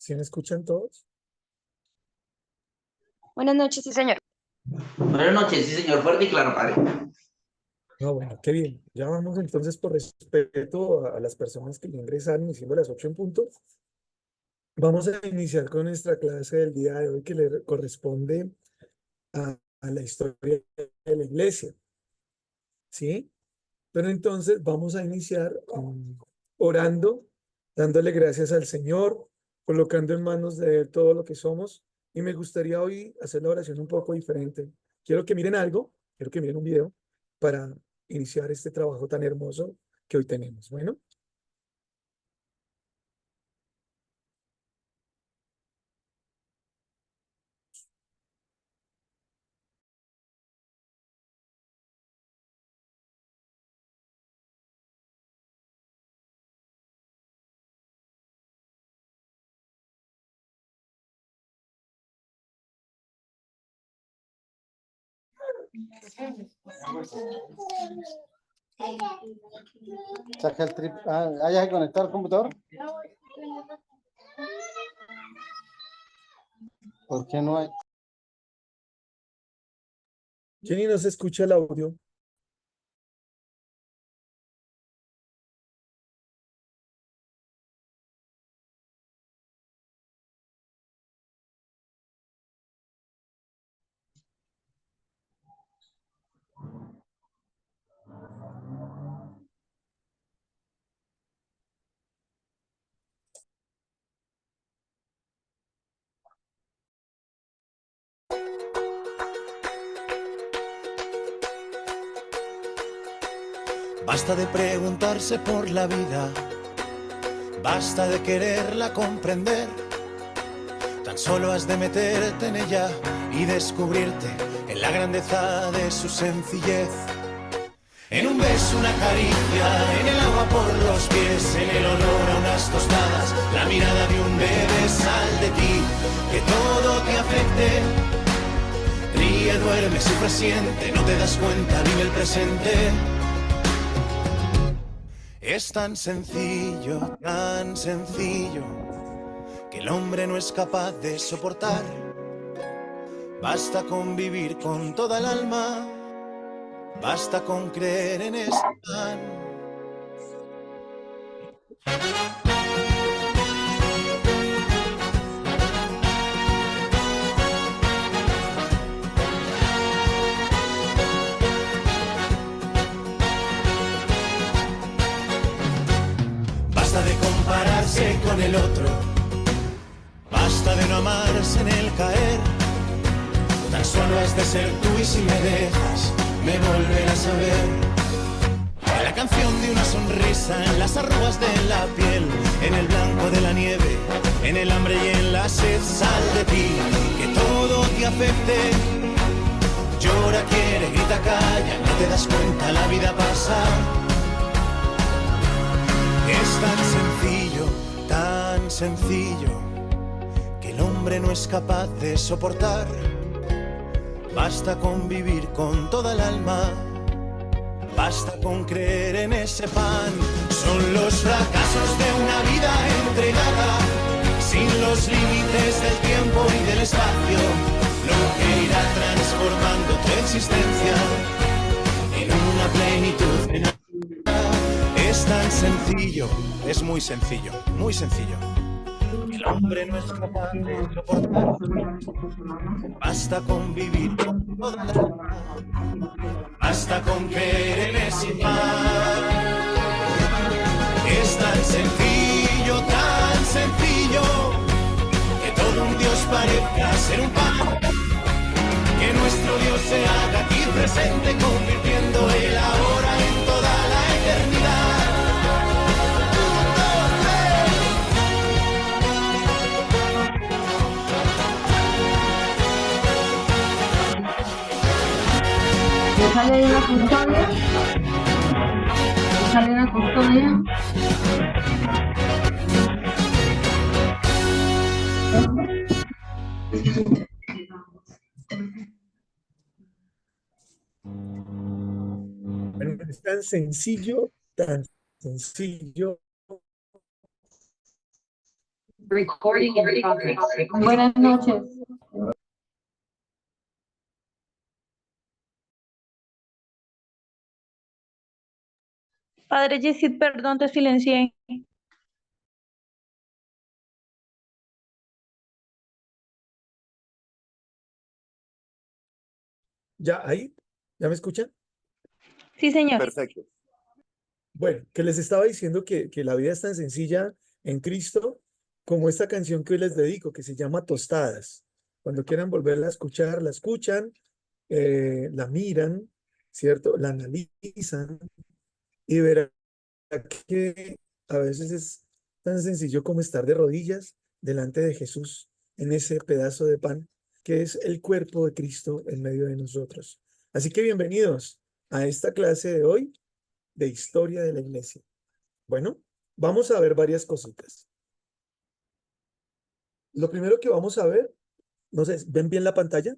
¿Sí me escuchan todos? Buenas noches, sí, señor. Buenas noches, sí, señor. Fuerte y claro, padre. No, bueno, qué bien. Ya vamos entonces por respeto a las personas que ya ingresaron, siendo las 8 en punto. Vamos a iniciar con nuestra clase del día de hoy que le corresponde a la historia de la iglesia. ¿Sí? Pero entonces vamos a iniciar orando, dándole gracias al Señor, colocando en manos de Él todo lo que somos. Y me gustaría hoy hacer la oración un poco diferente. Quiero que miren algo, quiero que miren un video para iniciar este trabajo tan hermoso que hoy tenemos. Bueno, Saca el trip. ¿Hayas que conectar al computador? ¿Por qué no hay? Jenny, ¿no se escucha el audio? Basta de preguntarse por la vida, basta de quererla comprender. Tan solo has de meterte en ella y descubrirte en la grandeza de su sencillez. En un beso, una caricia, en el agua por los pies, en el olor a unas tostadas, la mirada de un bebé. Sal de ti, que todo te afecte. Ríe, duerme, sufre, siente, no te das cuenta, vive el presente. Es tan sencillo, que el hombre no es capaz de soportar. Basta con vivir con toda el alma, basta con creer en este pan. Basta de compararse con el otro, basta de no amarse en el caer. Tan solo has de ser tú y si me dejas, me volverás a ver. En la canción de una sonrisa, en las arrugas de la piel, en el blanco de la nieve, en el hambre y en la sed. Sal de ti, que todo te afecte. Llora, quiere, grita, calla, no te das cuenta, la vida pasa. Es tan sencillo, que el hombre no es capaz de soportar. Basta con vivir con toda el alma, basta con creer en ese pan. Son los fracasos de una vida entregada, sin los límites del tiempo y del espacio, lo que irá transformando tu existencia en una plenitud. Es tan sencillo, es muy sencillo, muy sencillo. El hombre no es capaz de soportar. Basta con vivir con toda la alma, basta con creer en ese pan. Es tan sencillo, que todo un Dios parezca ser un pan. Que nuestro Dios se haga aquí presente, convirtiendo el ahora en toda la eternidad. Sale de la custodia. Sale de la custodia. Bueno, es tan sencillo Buenas noches. Padre Yesid, perdón, te silencié. ¿Ya ahí? ¿Ya me escuchan? Sí, señor. Perfecto. Bueno, que les estaba diciendo que la vida es tan sencilla en Cristo como esta canción que hoy les dedico, que se llama Tostadas. Cuando quieran volverla a escuchar, la escuchan, la miran, ¿cierto? La analizan y verán que a veces es tan sencillo como estar de rodillas delante de Jesús en ese pedazo de pan que es el cuerpo de Cristo en medio de nosotros. Así que bienvenidos a esta clase de hoy de historia de la iglesia. Bueno, vamos a ver varias cositas. Lo primero que vamos a ver, no sé, ¿ven bien la pantalla?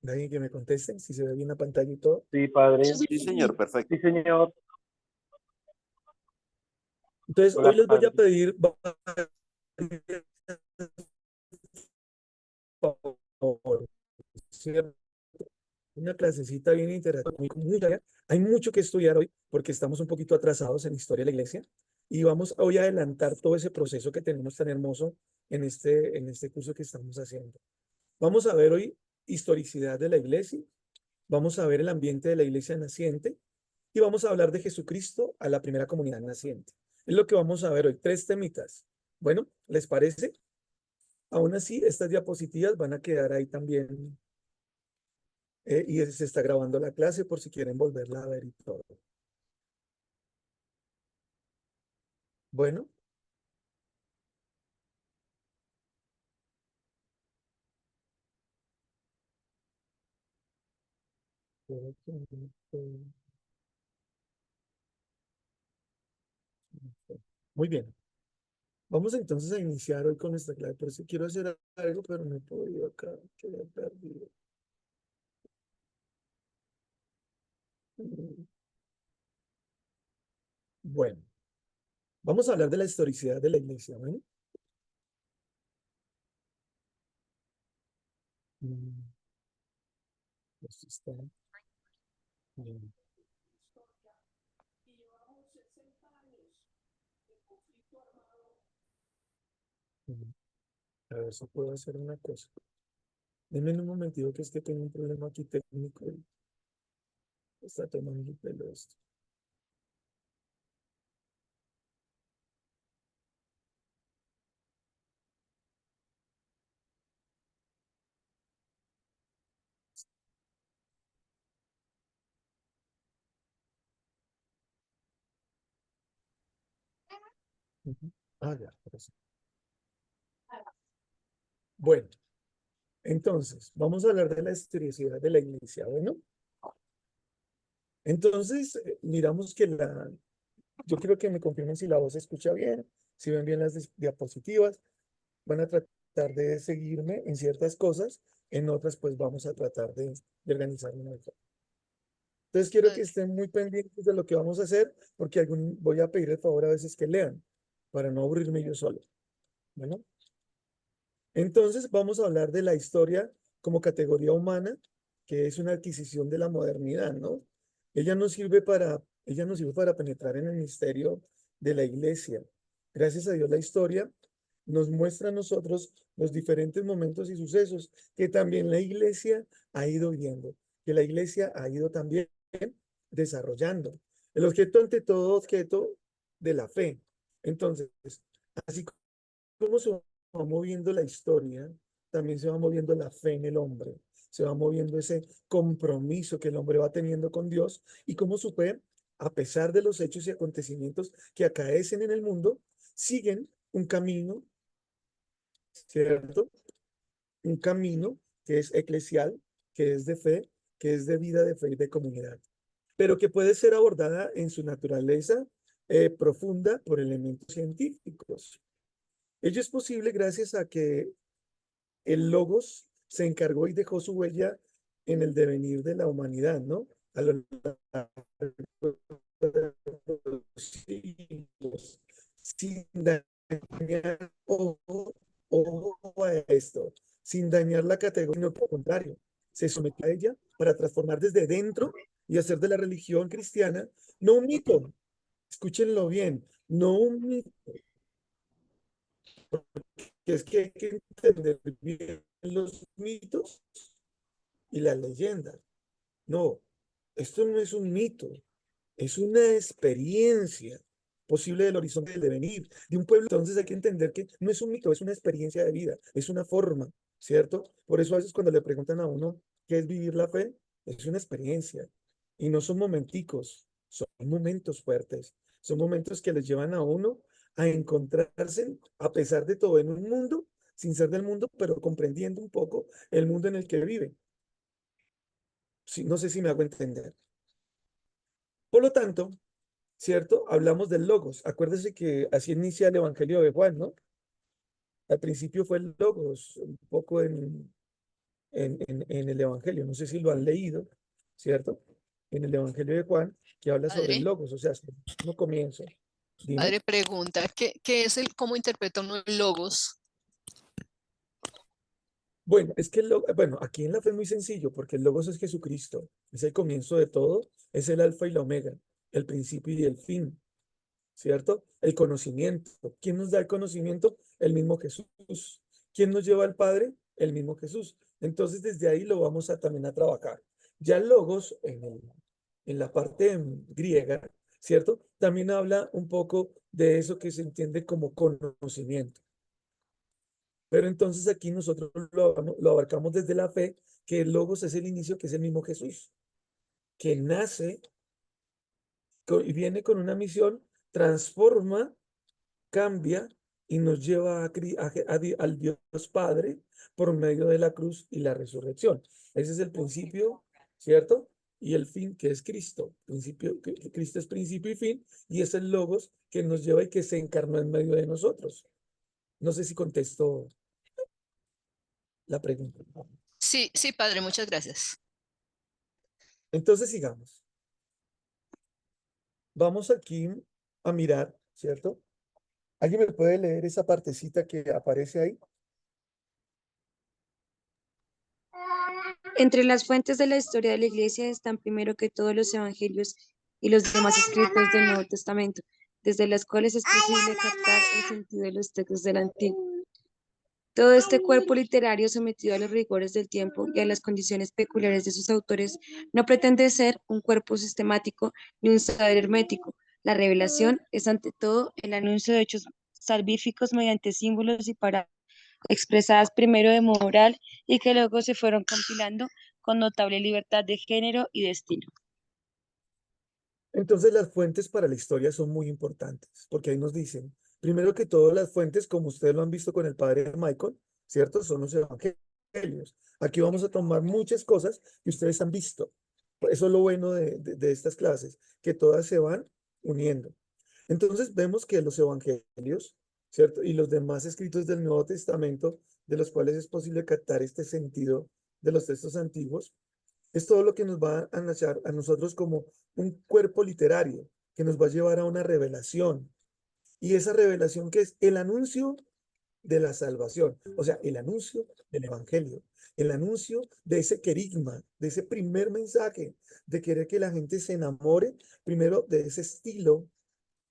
¿Hay alguien que me conteste si se ve bien la pantalla y todo? Sí, padre. Sí, señor, perfecto. Sí, señor. Entonces, Hola, hoy les voy a padre. pedir favor, ¿cierto? Una clasecita bien interactiva. Hay mucho que estudiar hoy porque estamos un poquito atrasados en historia de la iglesia y vamos hoy a adelantar todo ese proceso que tenemos tan hermoso en este curso que estamos haciendo. Vamos a ver hoy historicidad de la iglesia, vamos a ver el ambiente de la iglesia naciente y vamos a hablar de Jesucristo a la primera comunidad naciente. Es lo que vamos a ver hoy, 3 temitas. Bueno, ¿les parece? Aún así, estas diapositivas van a quedar ahí también y se está grabando la clase por si quieren volverla a ver y todo. Bueno. Muy bien. Vamos entonces a iniciar hoy con esta clase. Por eso quiero hacer algo, pero no he podido acá. Que lo he perdido. Bueno, vamos a hablar de la historicidad de la iglesia, ¿no? Esto está bien. A ver si puedo hacer una cosa. Denme un momentito que es que tengo un problema aquí técnico y está tomando el pelo esto. Ya, ahora sí. Bueno, entonces, vamos a hablar de la historicidad de la iglesia, ¿bueno? Entonces, miramos que yo quiero que me confirmen si la voz se escucha bien, si ven bien las diapositivas, van a tratar de seguirme en ciertas cosas, en otras pues vamos a tratar de organizarme mejor. Entonces quiero que estén muy pendientes de lo que vamos a hacer, porque voy a pedir el favor a veces que lean, para no aburrirme yo solo. Bueno, entonces vamos a hablar de la historia como categoría humana, que es una adquisición de la modernidad, ¿no? Ella nos sirve para penetrar en el misterio de la iglesia. Gracias a Dios la historia nos muestra a nosotros los diferentes momentos y sucesos que también la iglesia ha ido viendo, que la iglesia ha ido también desarrollando. El objeto ante todo objeto de la fe. Entonces, así como se va moviendo la historia, también se va moviendo la fe en el hombre, se va moviendo ese compromiso que el hombre va teniendo con Dios y cómo su fe, a pesar de los hechos y acontecimientos que acaecen en el mundo, siguen un camino, ¿cierto? Un camino que es eclesial, que es de fe, que es de vida, de fe y de comunidad, pero que puede ser abordada en su naturaleza profunda por elementos científicos. Ello es posible gracias a que el Logos se encargó y dejó su huella en el devenir de la humanidad, ¿no? A lo largo de los siglos. sin dañar la categoría, sino que al contrario, se sometió a ella para transformar desde dentro y hacer de la religión cristiana no un mito, escúchenlo bien, no un mito, que es que hay que entender bien los mitos y las leyendas. No, esto no es un mito, es una experiencia posible del horizonte del devenir de un pueblo. Entonces hay que entender que no es un mito, es una experiencia de vida, es una forma, ¿cierto? Por eso a veces cuando le preguntan a uno qué es vivir la fe, es una experiencia. Y no son momenticos, son momentos fuertes, son momentos que les llevan a uno a encontrarse, a pesar de todo, en un mundo, sin ser del mundo, pero comprendiendo un poco el mundo en el que vive. Sí, no sé si me hago entender. Por lo tanto, ¿cierto? Hablamos del logos. Acuérdese que así inicia el Evangelio de Juan, ¿no? Al principio fue el logos, un poco en el Evangelio. No sé si lo han leído, ¿cierto? En el Evangelio de Juan, que habla sobre el Padre, logos, o sea, no comienzo. Dime. padre pregunta, ¿qué es cómo interpreta uno el logos? Bueno, es que bueno, aquí en la fe es muy sencillo, porque el logos es Jesucristo, es el comienzo de todo, es el alfa y la omega, el principio y el fin. ¿Cierto? El conocimiento. ¿Quién nos da el conocimiento? El mismo Jesús. ¿Quién nos lleva al Padre? El mismo Jesús. Entonces, desde ahí lo vamos a también a trabajar. Ya el logos, en la parte griega, ¿cierto? También habla un poco de eso que se entiende como conocimiento. Pero entonces aquí nosotros lo abarcamos desde la fe, que el logos es el inicio, que es el mismo Jesús, que nace y viene con una misión, transforma, cambia y nos lleva al Dios Padre por medio de la cruz y la resurrección. Ese es el principio, ¿cierto? Y el fin, que es Cristo. Cristo es principio y fin, y es el logos que nos lleva y que se encarnó en medio de nosotros. No sé si contesto la pregunta. Sí, sí, padre, muchas gracias. Entonces sigamos. Vamos aquí a mirar, ¿cierto? ¿Alguien me puede leer esa partecita que aparece ahí? Entre las fuentes de la historia de la Iglesia están primero que todos los evangelios y los demás escritos del Nuevo Testamento, desde las cuales es posible captar el sentido de los textos del Antiguo. Todo este cuerpo literario sometido a los rigores del tiempo y a las condiciones peculiares de sus autores no pretende ser un cuerpo sistemático ni un saber hermético. La revelación es ante todo el anuncio de hechos salvíficos mediante símbolos y parábolas expresadas primero de modo oral y que luego se fueron compilando con notable libertad de género y de estilo. Entonces las fuentes para la historia son muy importantes, porque ahí nos dicen, primero que todo las fuentes, como ustedes lo han visto con el padre Michael, ¿cierto? Son los evangelios. Aquí vamos a tomar muchas cosas que ustedes han visto. Eso es lo bueno de estas clases, que todas se van uniendo. Entonces vemos que los evangelios, ¿cierto? Y los demás escritos del Nuevo Testamento, de los cuales es posible captar este sentido de los textos antiguos, es todo lo que nos va a nacer a nosotros como un cuerpo literario que nos va a llevar a una revelación. Y esa revelación que es el anuncio de la salvación, o sea, el anuncio del evangelio, el anuncio de ese querigma, de ese primer mensaje, de querer que la gente se enamore primero de ese estilo,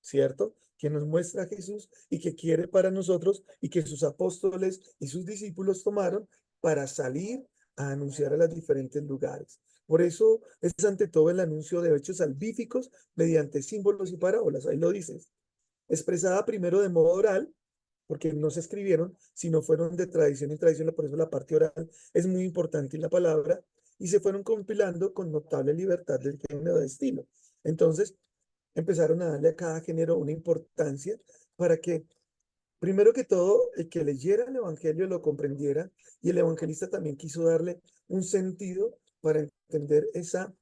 ¿cierto? Que nos muestra a Jesús y que quiere para nosotros y que sus apóstoles y sus discípulos tomaron para salir a anunciar a los diferentes lugares. Por eso es ante todo el anuncio de hechos salvíficos mediante símbolos y parábolas, ahí lo dices, expresada primero de modo oral, porque no se escribieron, sino fueron de tradición en tradición, por eso la parte oral es muy importante en la palabra, y se fueron compilando con notable libertad del género de estilo. Entonces, empezaron a darle a cada género una importancia para que, primero que todo, el que leyera el Evangelio lo comprendiera y el evangelista también quiso darle un sentido para entender esa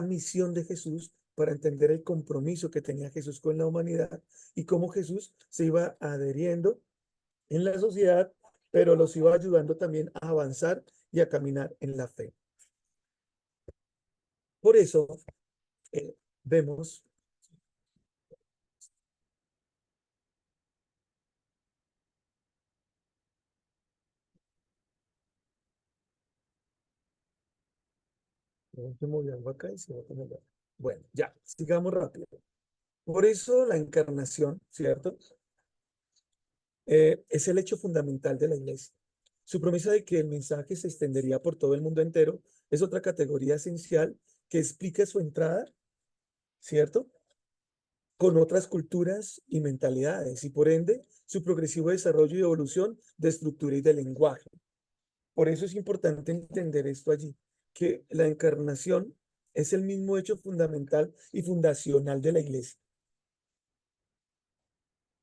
misión de Jesús, para entender el compromiso que tenía Jesús con la humanidad y cómo Jesús se iba adheriendo en la sociedad, pero los iba ayudando también a avanzar y a caminar en la fe. Por eso vemos Se movió algo acá y se va a acomodar. Bueno, ya, sigamos rápido. Por eso la encarnación, ¿cierto? Es el hecho fundamental de la iglesia. Su promesa de que el mensaje se extendería por todo el mundo entero es otra categoría esencial que explica su entrada, ¿cierto? Con otras culturas y mentalidades y por ende su progresivo desarrollo y evolución de estructura y de lenguaje. Por eso es importante entender esto allí, que la encarnación es el mismo hecho fundamental y fundacional de la iglesia.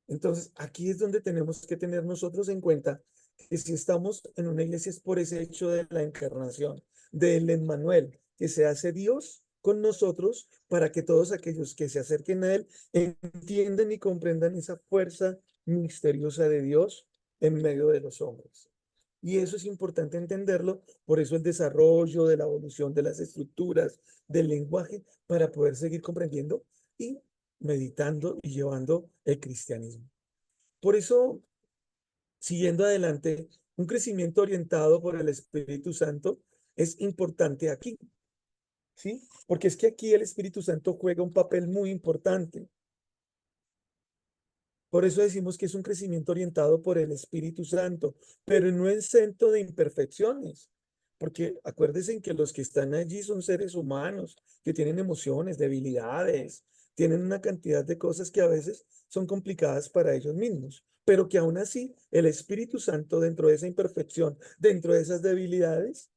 Entonces, aquí es donde tenemos que tener nosotros en cuenta que si estamos en una iglesia es por ese hecho de la encarnación, del Emmanuel, que se hace Dios con nosotros para que todos aquellos que se acerquen a Él entiendan y comprendan esa fuerza misteriosa de Dios en medio de los hombres. Y eso es importante entenderlo, por eso el desarrollo de la evolución de las estructuras, del lenguaje, para poder seguir comprendiendo y meditando y llevando el cristianismo. Por eso, siguiendo adelante, un crecimiento orientado por el Espíritu Santo es importante aquí, ¿sí? Porque es que aquí el Espíritu Santo juega un papel muy importante. Por eso decimos que es un crecimiento orientado por el Espíritu Santo, pero no exento de imperfecciones. Porque acuérdense en que los que están allí son seres humanos, que tienen emociones, debilidades, tienen una cantidad de cosas que a veces son complicadas para ellos mismos, pero que aún así el Espíritu Santo dentro de esa imperfección, dentro de esas debilidades,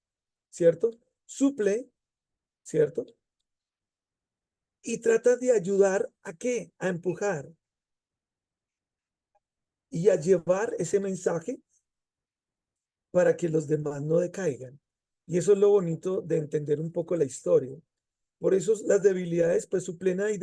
¿cierto? Suple, ¿cierto? Y trata de ayudar a qué? A empujar y a llevar ese mensaje para que los demás no decaigan. Y eso es lo bonito de entender un poco la historia. Por eso las debilidades, pues su plena y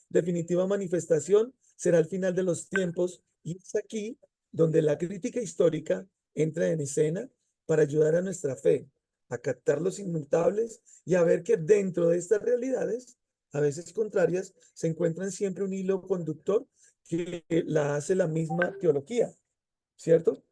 definitiva manifestación será al final de los tiempos. Y es aquí donde la crítica histórica entra en escena para ayudar a nuestra fe, a captar los inmutables y a ver que dentro de estas realidades, a veces contrarias, se encuentran siempre un hilo conductor que la hace la misma teología, ¿cierto?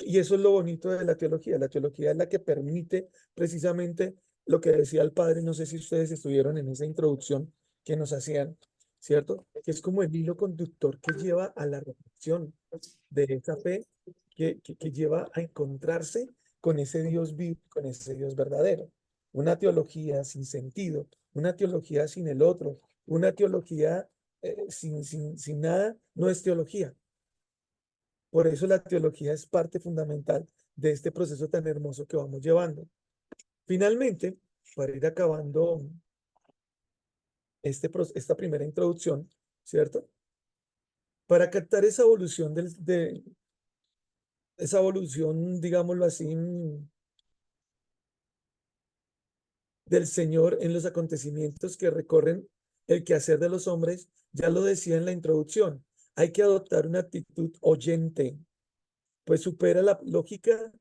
Y eso es lo bonito de la teología. La teología es la que permite precisamente lo que decía el padre, no sé si ustedes estuvieron en esa introducción que nos hacían, ¿cierto? Que es como el hilo conductor que lleva a la reflexión de esa fe, que lleva a encontrarse con ese Dios vivo, con ese Dios verdadero. Una teología sin sentido, una teología sin el otro, una teología sin nada, no es teología. Por eso la teología es parte fundamental de este proceso tan hermoso que vamos llevando. Finalmente, para ir acabando esta primera introducción, ¿cierto? Para captar esa evolución esa evolución, digámoslo así, del Señor en los acontecimientos que recorren el quehacer de los hombres, ya lo decía en la introducción, hay que adoptar una actitud oyente, pues supera la lógica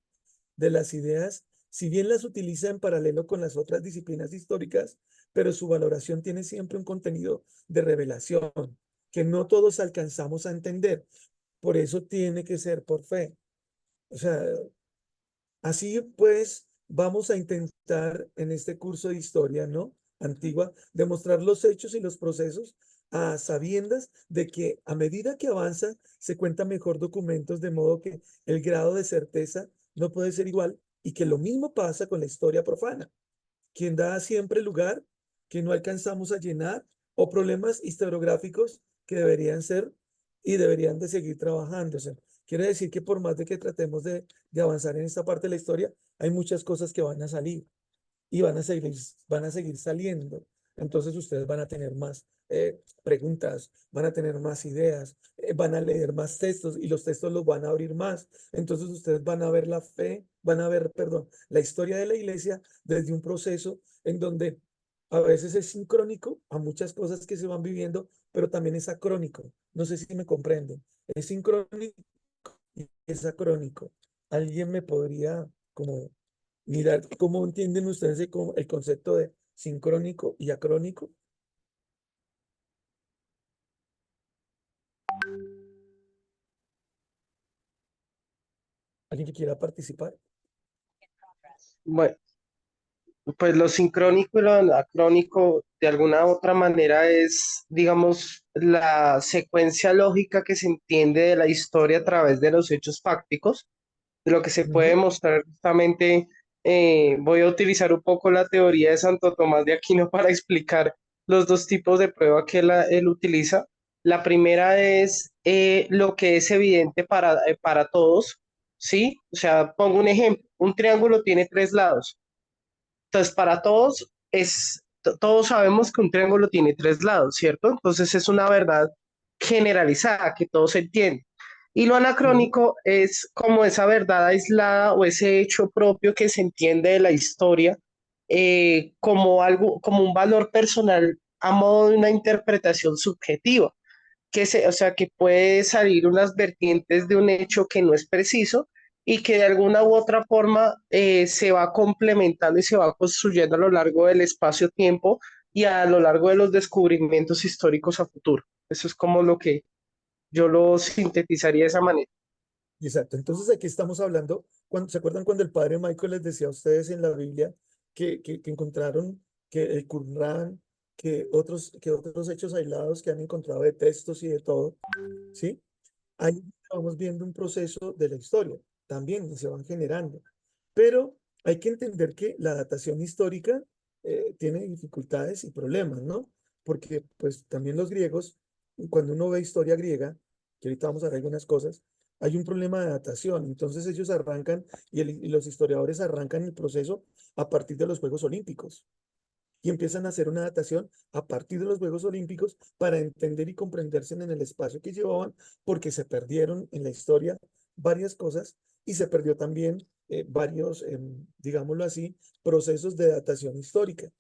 de las ideas, si bien las utiliza en paralelo con las otras disciplinas históricas, pero su valoración tiene siempre un contenido de revelación que no todos alcanzamos a entender. Por eso tiene que ser por fe. O sea, así pues, vamos a intentar en este curso de historia, ¿no? Antigua, demostrar los hechos y los procesos a sabiendas de que a medida que avanza se cuentan mejor documentos, de modo que el grado de certeza no puede ser igual y que lo mismo pasa con la historia profana, quien da siempre lugar que no alcanzamos a llenar o problemas historiográficos que deberían ser y deberían de seguir trabajándose. Quiere decir que por más de que tratemos de avanzar en esta parte de la historia, hay muchas cosas que van a salir y van a seguir saliendo. Entonces ustedes van a tener más preguntas, van a tener más ideas, van a leer más textos y los textos los van a abrir más. Entonces ustedes van a ver la fe, van a ver, perdón, la historia de la iglesia desde un proceso en donde a veces es sincrónico a muchas cosas que se van viviendo, pero también es acrónico. No sé si me comprenden. Es sincrónico y es acrónico. ¿Alguien me podría como mirar cómo entienden ustedes el concepto de sincrónico y acrónico? ¿Alguien que quiera participar? Bueno, Pues lo sincrónico y lo anacrónico, de alguna u otra manera, es, digamos, la secuencia lógica que se entiende de la historia a través de los hechos fácticos, de lo que se puede Ujú. mostrar justamente. Voy a utilizar un poco la teoría de Santo Tomás de Aquino para explicar los dos tipos de prueba que él utiliza. La primera es lo que es evidente para todos, ¿sí? O sea, pongo un ejemplo, un triángulo tiene tres lados. Entonces, para todos todos sabemos que un triángulo tiene tres lados, ¿cierto? Entonces es una verdad generalizada que todos entienden. Y lo Sí. anacrónico es como esa verdad aislada o ese hecho propio que se entiende de la historia como algo, como un valor personal a modo de una interpretación subjetiva, o sea, que puede salir unas vertientes de un hecho que no es preciso y que de alguna u otra forma se va complementando y se va construyendo a lo largo del espacio-tiempo y a lo largo de los descubrimientos históricos a futuro. Eso es como lo que yo lo sintetizaría de esa manera. Exacto. Entonces aquí estamos hablando, ¿se acuerdan cuando el padre Michael les decía a ustedes en la Biblia que encontraron que el Qumran, que otros hechos aislados que han encontrado de textos y de todo, ¿sí? Ahí vamos viendo un proceso de la historia, también y se van generando. Pero hay que entender que la datación histórica tiene dificultades y problemas, ¿no? Porque pues también los griegos, cuando uno ve historia griega, que ahorita vamos a ver algunas cosas, hay un problema de datación. Entonces ellos arrancan y los historiadores arrancan el proceso a partir de los Juegos Olímpicos y empiezan a hacer una datación a partir de los Juegos Olímpicos para entender y comprenderse en el espacio que llevaban, porque se perdieron en la historia varias cosas y se perdió también varios, digámoslo así, procesos de datación histórica.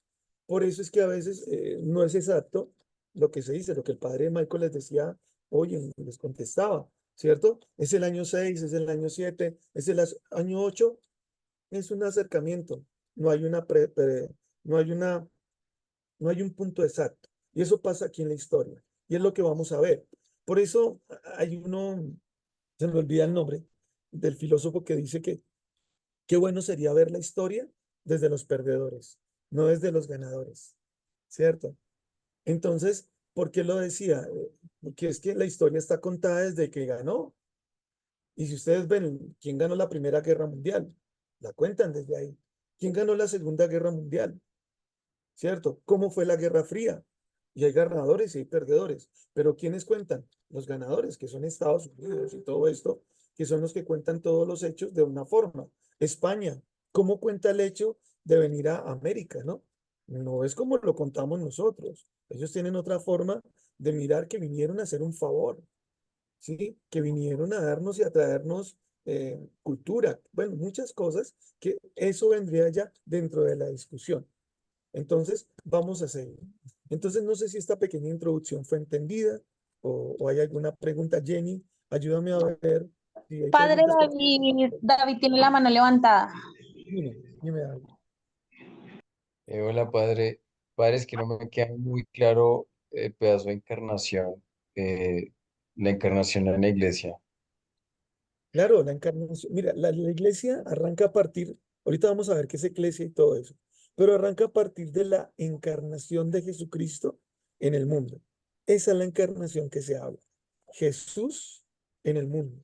Por eso es que a veces no es exacto lo que se dice, lo que el padre Michael les decía, oye, les contestaba, ¿cierto? Es el año 6, es el año 7, es el año 8, es un acercamiento, no hay una, no hay una no hay un punto exacto. Y eso pasa aquí en la historia. Y es lo que vamos a ver. Por eso hay uno, se me olvida el nombre, del filósofo que dice que qué bueno sería ver la historia desde los perdedores, no desde los ganadores. ¿Cierto? Entonces, ¿por qué lo decía? Porque es que la historia está contada desde que ganó. Y si ustedes ven quién ganó la Primera Guerra Mundial, la cuentan desde ahí. ¿Quién ganó la Segunda Guerra Mundial? ¿Cierto? ¿Cómo fue la Guerra Fría? Y hay ganadores y hay perdedores. Pero ¿quiénes cuentan? Los ganadores, que son Estados Unidos y todo esto, que son los que cuentan todos los hechos de una forma. España, ¿cómo cuenta el hecho de venir a América, no? No es como lo contamos nosotros. Ellos tienen otra forma de mirar que vinieron a hacer un favor, ¿sí? Que vinieron a darnos y a traernos cultura, bueno, muchas cosas que eso vendría ya dentro de la discusión. Entonces, vamos a seguir. Entonces, no sé si esta pequeña introducción fue entendida o hay alguna pregunta. Jenny, ayúdame a ver si hay Padre preguntas. David tiene la mano levantada. Dime algo. Hola, padre. Padre, es que no me queda muy claro el pedazo de encarnación, la encarnación en la iglesia. Claro, la encarnación. Mira, la iglesia arranca a partir, ahorita vamos a ver qué es iglesia y todo eso, pero arranca a partir de la encarnación de Jesucristo en el mundo. Esa es la encarnación que se habla. Jesús en el mundo.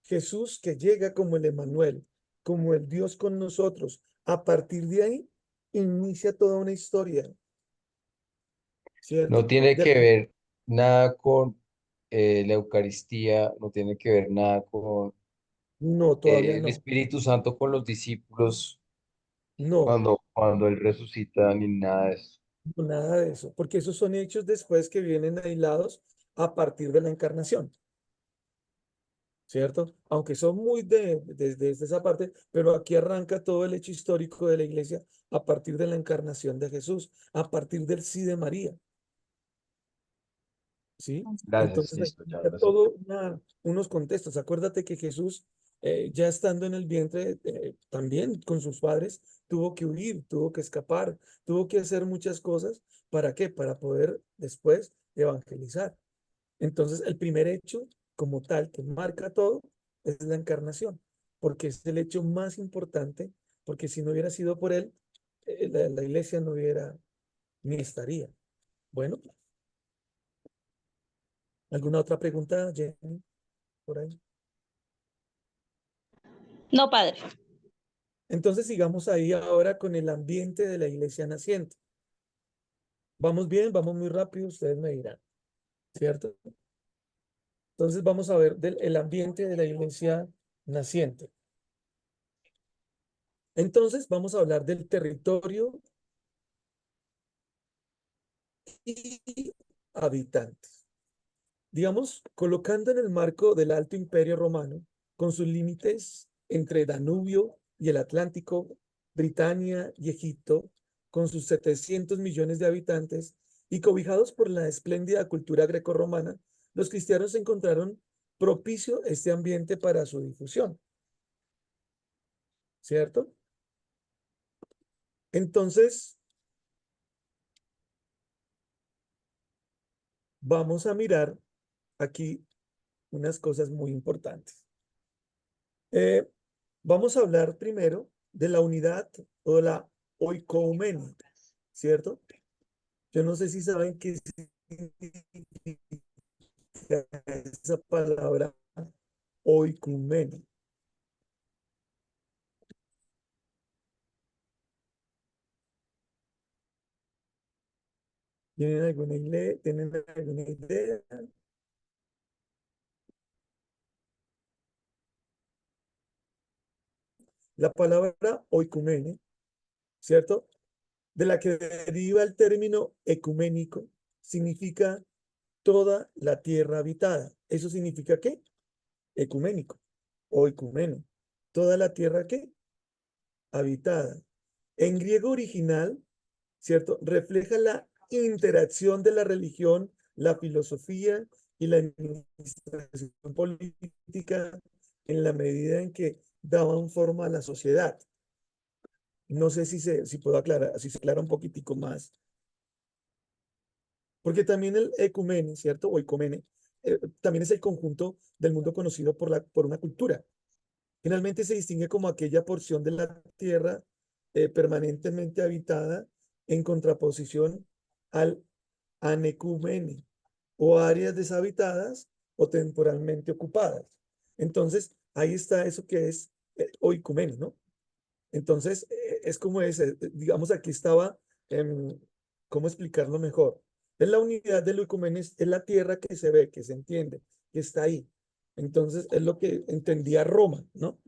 Jesús que llega como el Emanuel, como el Dios con nosotros. A partir de ahí inicia toda una historia, No ¿cierto? tiene que ver nada con la Eucaristía, no tiene que ver nada con No, todavía el no. Espíritu Santo con los discípulos No, cuando Él resucita, ni nada de eso. no, nada de eso, porque esos son hechos después que vienen aislados a partir de la encarnación, ¿cierto? Aunque son muy desde esa parte, pero aquí arranca todo el hecho histórico de la iglesia a partir de la encarnación de Jesús, a partir del sí de María, ¿sí? Gracias, Entonces, listo, ya hay lo sé. todo unos contextos. Acuérdate que Jesús, ya estando en el vientre, también con sus padres, tuvo que huir, tuvo que escapar, tuvo que hacer muchas cosas. ¿Para qué? Para poder después evangelizar. Entonces, el primer hecho como tal que marca todo es la encarnación, porque es el hecho más importante, porque si no hubiera sido por él, la iglesia no hubiera ni estaría. Bueno, ¿alguna otra pregunta, Jenny? Por ahí. No, padre. Entonces sigamos ahí ahora con el ambiente de la iglesia naciente. ¿Vamos bien? ¿Vamos muy rápido? Ustedes me dirán, ¿cierto? Entonces vamos a ver el ambiente de la iglesia naciente. Entonces vamos a hablar del territorio y habitantes. Digamos, colocando en el marco del Alto Imperio Romano, con sus límites entre Danubio y el Atlántico, Britania y Egipto, con sus 700 millones de habitantes, y cobijados por la espléndida cultura grecorromana, los cristianos encontraron propicio este ambiente para su difusión. ¿Cierto? Entonces, vamos a mirar aquí unas cosas muy importantes. Vamos a hablar primero de la unidad o la oikoumenia, ¿cierto? Yo no sé si saben qué significa esa palabra oikoumenia. ¿Tienen alguna idea? La palabra oikumene, ¿cierto? De la que deriva el término ecuménico, significa toda la tierra habitada. ¿Eso significa qué? Ecuménico o ecumeno. Toda la tierra ¿qué? Habitada. En griego original, ¿cierto? Refleja la interacción de la religión, la filosofía y la administración política en la medida en que daban forma a la sociedad. No sé si puedo aclarar, si se aclara un poquitico más. Porque también el ecumene, ¿cierto? O ecumene, también es el conjunto del mundo conocido por una cultura. Finalmente se distingue como aquella porción de la tierra permanentemente habitada en contraposición al anecumene, o áreas deshabitadas o temporalmente ocupadas. Entonces, ahí está eso que es oikumene, ¿no? Entonces, es como ese, digamos, aquí estaba, ¿cómo explicarlo mejor? Es la unidad del oikumene, es la tierra que se ve, que se entiende, que está ahí. Entonces, es lo que entendía Roma, ¿no?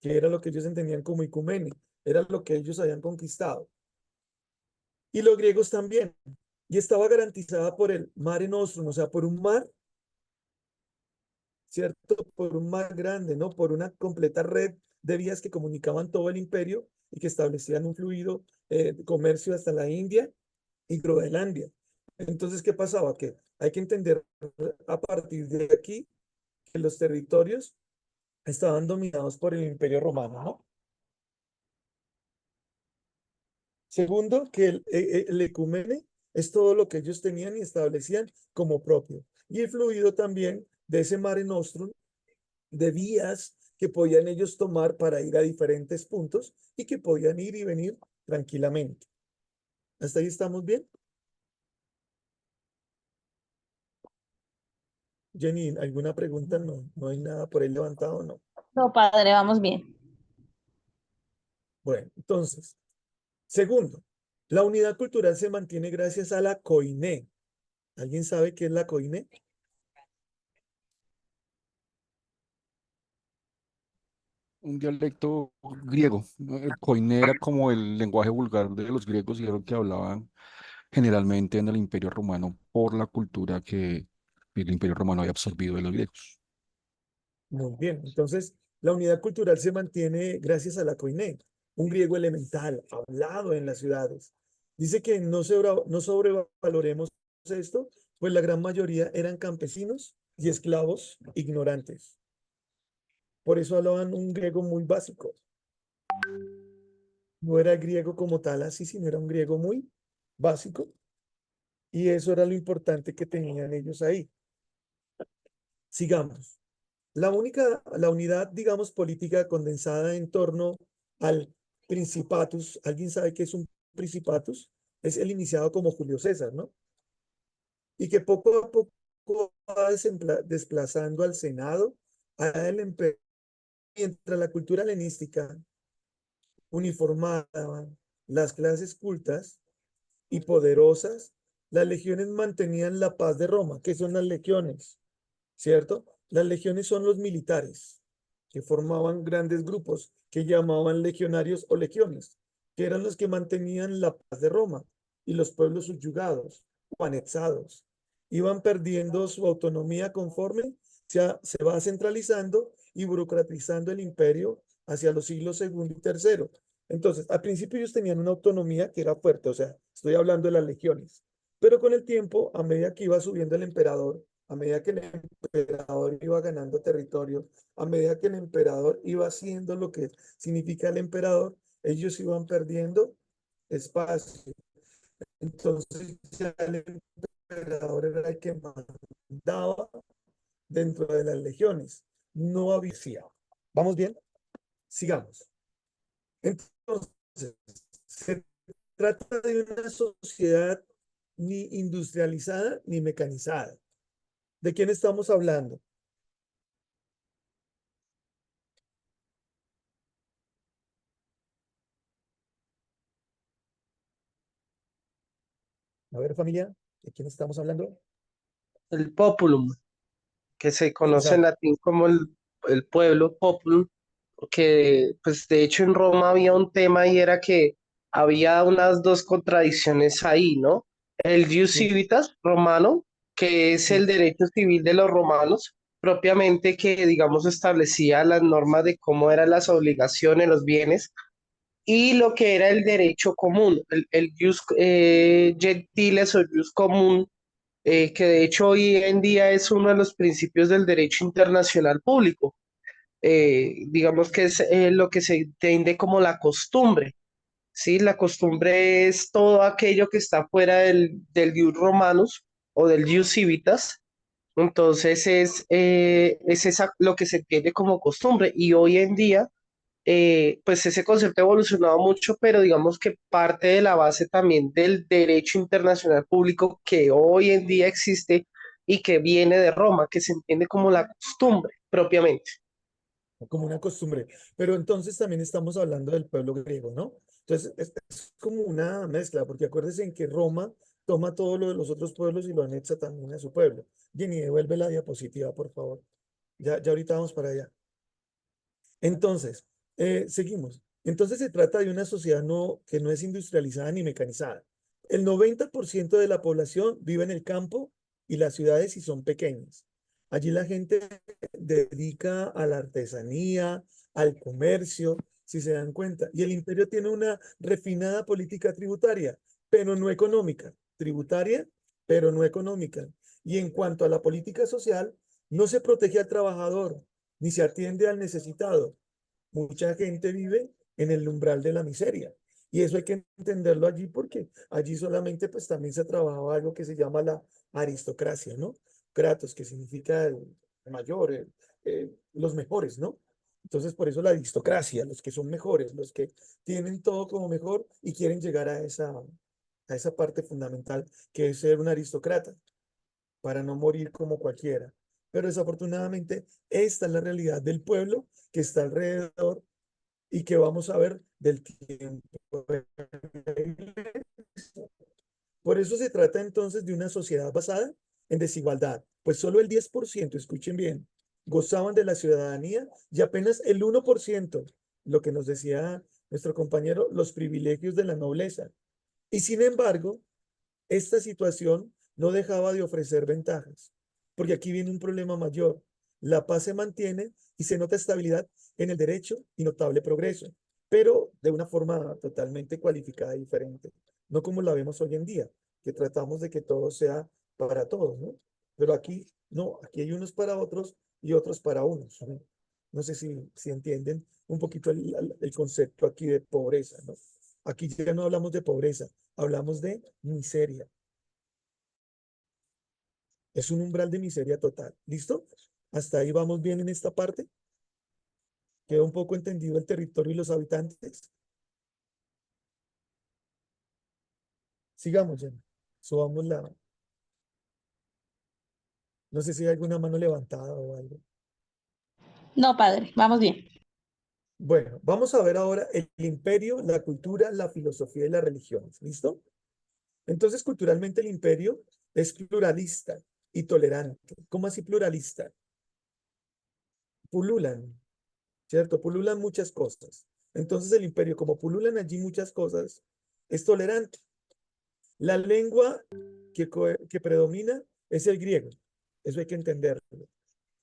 Que era lo que ellos entendían como oikumene, era lo que ellos habían conquistado. Y los griegos también. Y estaba garantizada por el Mare Nostrum, o sea, por un mar, ¿cierto? Por un mar grande, ¿no? Por una completa red de vías que comunicaban todo el imperio y que establecían un fluido de comercio hasta la India y Groenlandia. Entonces, ¿qué pasaba? Que hay que entender a partir de aquí que los territorios estaban dominados por el imperio romano, ¿no? Segundo, que el ecumene es todo lo que ellos tenían y establecían como propio. Y el fluido también de ese Mare Nostrum, de vías que podían ellos tomar para ir a diferentes puntos y que podían ir y venir tranquilamente. ¿Hasta ahí estamos bien? Jenny, ¿alguna pregunta? No, no hay nada por ahí levantado, no. No, padre, vamos bien. Bueno, entonces, segundo, la unidad cultural se mantiene gracias a la koiné. ¿Alguien sabe qué es la koiné? Un dialecto griego, ¿no? El koiné era como el lenguaje vulgar de los griegos y era lo que hablaban generalmente en el Imperio Romano por la cultura que el Imperio Romano había absorbido de los griegos. Muy bien, entonces la unidad cultural se mantiene gracias a la koiné, un griego elemental, hablado en las ciudades. Dice que no sobrevaloremos esto, pues la gran mayoría eran campesinos y esclavos ignorantes. Por eso hablaban un griego muy básico. No era griego como tal así, sino era un griego muy básico. Y eso era lo importante que tenían ellos ahí. Sigamos. La unidad, digamos, política condensada en torno al principatus. ¿Alguien sabe qué es un principatus? Es el iniciado como Julio César, ¿no? Y que poco a poco va desplazando al Senado, al emperador, mientras la cultura helenística uniformaba las clases cultas y poderosas, las legiones mantenían la paz de Roma. ¿Qué son las legiones? ¿Cierto? Las legiones son los militares que formaban grandes grupos que llamaban legionarios o legiones, que eran los que mantenían la paz de Roma y los pueblos subyugados o anexados. Iban perdiendo su autonomía conforme se va centralizando y burocratizando el imperio hacia los siglos segundo y tercero. Entonces, al principio ellos tenían una autonomía que era fuerte, o sea, estoy hablando de las legiones, pero con el tiempo, a medida que iba subiendo el emperador, a medida que el emperador iba ganando territorio, a medida que el emperador iba haciendo lo que significa el emperador, ellos iban perdiendo espacio. Entonces ya el emperador era el que mandaba dentro de las legiones, no había. ¿Vamos bien? Sigamos. Entonces, se trata de una sociedad ni industrializada ni mecanizada. ¿De quién estamos hablando? A ver, familia, ¿de quién estamos hablando? El populum, que se conoce en Exacto. latín como el pueblo, populum, que pues de hecho en Roma había un tema y era que había unas dos contradicciones ahí, ¿no? El jus Sí, civitas romano, que es el sí. derecho civil de los romanos, propiamente que, digamos, establecía las normas de cómo eran las obligaciones, los bienes, y lo que era el derecho común, el jus gentiles o jus común, que de hecho hoy en día es uno de los principios del derecho internacional público. Digamos que es lo que se entiende como la costumbre, ¿sí? La costumbre es todo aquello que está fuera del ius romanus o del ius civitas. Entonces es lo que se entiende como costumbre y hoy en día pues ese concepto ha evolucionado mucho, pero digamos que parte de la base también del derecho internacional público que hoy en día existe y que viene de Roma, que se entiende como la costumbre propiamente. Como una costumbre. Pero entonces también estamos hablando del pueblo griego, ¿no? Entonces es como una mezcla, porque acuérdense en que Roma toma todo lo de los otros pueblos y lo anexa también a su pueblo. Jenny, devuelve la diapositiva, por favor. Ya ahorita vamos para allá. Entonces, seguimos. Entonces se trata de una sociedad que no es industrializada ni mecanizada. El 90% de la población vive en el campo y las ciudades si son pequeñas. Allí la gente dedica a la artesanía, al comercio, si se dan cuenta. Y el imperio tiene una refinada política tributaria, pero no económica. Tributaria, pero no económica. Y en cuanto a la política social, no se protege al trabajador, ni se atiende al necesitado. Mucha gente vive en el umbral de la miseria. Y eso hay que entenderlo allí porque allí solamente pues también se trabajaba algo que se llama la aristocracia, ¿no? Kratos, que significa el mayor, los mejores, ¿no? Entonces por eso la aristocracia, los que son mejores, los que tienen todo como mejor y quieren llegar a esa parte fundamental que es ser un aristócrata para no morir como cualquiera. Pero desafortunadamente esta es la realidad del pueblo que está alrededor y que vamos a ver del tiempo. Por eso se trata entonces de una sociedad basada en desigualdad, pues solo el 10%, escuchen bien, gozaban de la ciudadanía y apenas el 1%, lo que nos decía nuestro compañero, los privilegios de la nobleza. Y sin embargo, esta situación no dejaba de ofrecer ventajas, porque aquí viene un problema mayor. La paz se mantiene y se nota estabilidad en el derecho y notable progreso, pero de una forma totalmente cualificada y diferente, no como la vemos hoy en día, que tratamos de que todo sea para todos, ¿no? Pero aquí no, aquí hay unos para otros y otros para unos, ¿no? No sé si entienden un poquito el concepto aquí de pobreza, ¿no? Aquí ya no hablamos de pobreza, hablamos de miseria. Es un umbral de miseria total. ¿Listo? Hasta ahí vamos bien en esta parte. Queda un poco entendido el territorio y los habitantes. Sigamos, Jenny. Subamos la. No sé si hay alguna mano levantada o algo. No, padre, vamos bien. Bueno, vamos a ver ahora el imperio, la cultura, la filosofía y las religiones. ¿Listo? Entonces, culturalmente el imperio es pluralista y tolerante. ¿Cómo así pluralista? Pululan, ¿cierto? Pululan muchas cosas. Entonces el imperio, como pululan allí muchas cosas, es tolerante. La lengua que predomina es el griego. Eso hay que entenderlo.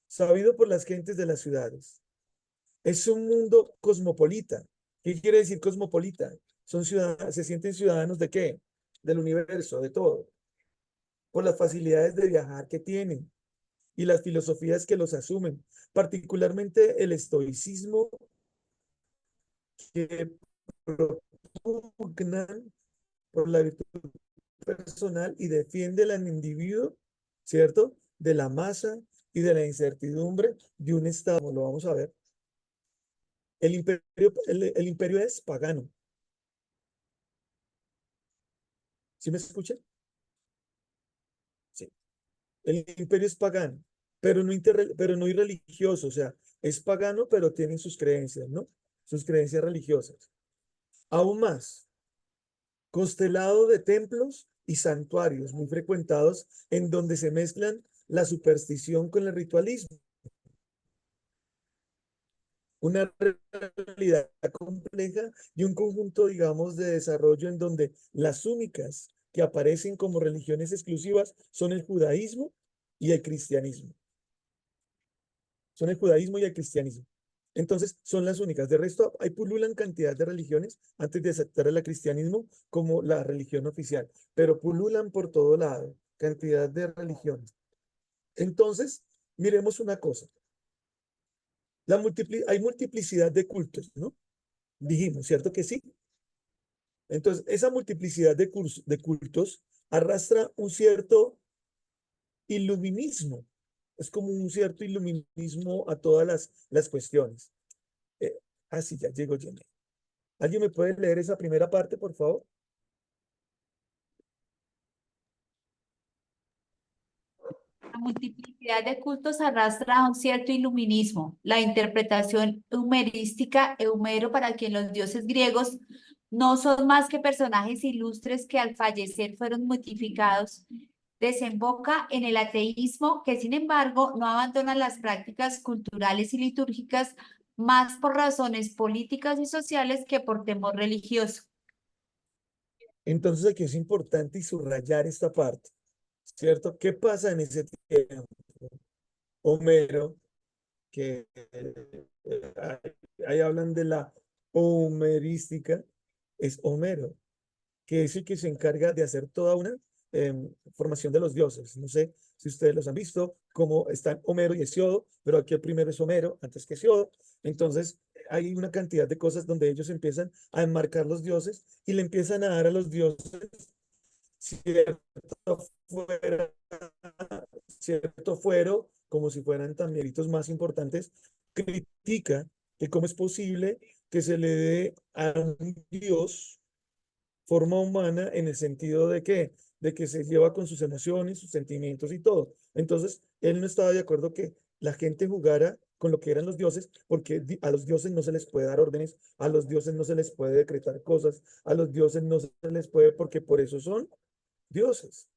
Sabido por las gentes de las ciudades. Es un mundo cosmopolita. ¿Qué quiere decir cosmopolita? Son ciudadanos, se sienten ciudadanos ¿de qué? Del universo, de todo. Por las facilidades de viajar que tienen y las filosofías que los asumen. Particularmente el estoicismo que propugnan por la virtud personal y defiende al individuo, ¿cierto? De la masa y de la incertidumbre de un estado. Lo vamos a ver. El imperio es pagano. ¿Sí me escuchan? Sí. El imperio es pagano, pero no irreligioso. O sea, es pagano, pero tienen sus creencias, ¿no? Sus creencias religiosas. Aún más, constelado de templos y santuarios muy frecuentados en donde se mezclan la superstición con el ritualismo. Una realidad compleja y un conjunto, digamos, de desarrollo en donde las únicas que aparecen como religiones exclusivas son el judaísmo y el cristianismo. Son el judaísmo y el cristianismo. Entonces, son las únicas. De resto, hay pululan cantidad de religiones antes de aceptar el cristianismo como la religión oficial, pero pululan por todo lado, cantidad de religiones. Entonces, miremos una cosa. Hay multiplicidad de cultos, ¿no? Dijimos, ¿cierto que sí? Entonces, esa multiplicidad de cultos arrastra un cierto iluminismo. Es como un cierto iluminismo a todas las cuestiones. Sí, ya llegó Jenny. ¿Alguien me puede leer esa primera parte, por favor? La multiplicidad de cultos arrastra a un cierto iluminismo. La interpretación humorística, Eumero, para quien los dioses griegos no son más que personajes ilustres que al fallecer fueron mitificados, desemboca en el ateísmo, que sin embargo no abandona las prácticas culturales y litúrgicas más por razones políticas y sociales que por temor religioso. Entonces aquí es importante y subrayar esta parte, ¿cierto? ¿Qué pasa en ese tiempo? Homero, que ahí hablan de la homerística, es Homero, que es el que se encarga de hacer toda una formación de los dioses. No sé si ustedes los han visto, como están Homero y Hesiodo, pero aquí el primero es Homero antes que Hesiodo. Entonces, hay una cantidad de cosas donde ellos empiezan a enmarcar los dioses y le empiezan a dar a los dioses cierto fuera, cierto fuero, como si fueran también ritos más importantes. Critica que cómo es posible que se le dé a un dios forma humana en el sentido de que se lleva con sus emociones, sus sentimientos y todo. Entonces, él no estaba de acuerdo que la gente jugara con lo que eran los dioses, porque a los dioses no se les puede dar órdenes, a los dioses no se les puede decretar cosas, a los dioses no se les puede, porque por eso son dioses.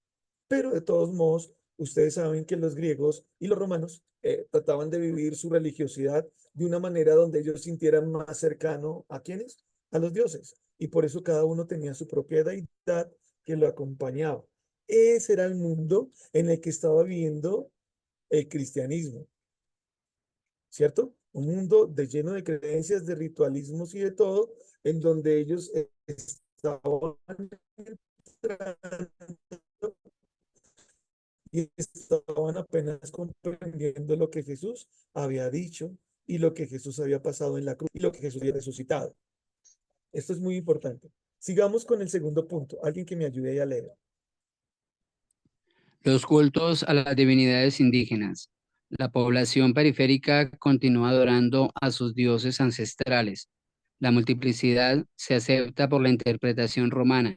Pero de todos modos, ustedes saben que los griegos y los romanos trataban de vivir su religiosidad de una manera donde ellos sintieran más cercano a quienes, a los dioses. Y por eso cada uno tenía su propia deidad que lo acompañaba. Ese era el mundo en el que estaba viviendo el cristianismo, ¿cierto? Un mundo lleno de creencias, de ritualismos y de todo, en donde ellos estaban y estaban apenas comprendiendo lo que Jesús había dicho y lo que Jesús había pasado en la cruz y lo que Jesús había resucitado. Esto es muy importante. Sigamos con el segundo punto. Alguien que me ayude a leer. Los cultos a las divinidades indígenas. La población periférica continúa adorando a sus dioses ancestrales. La multiplicidad se acepta por la interpretación romana.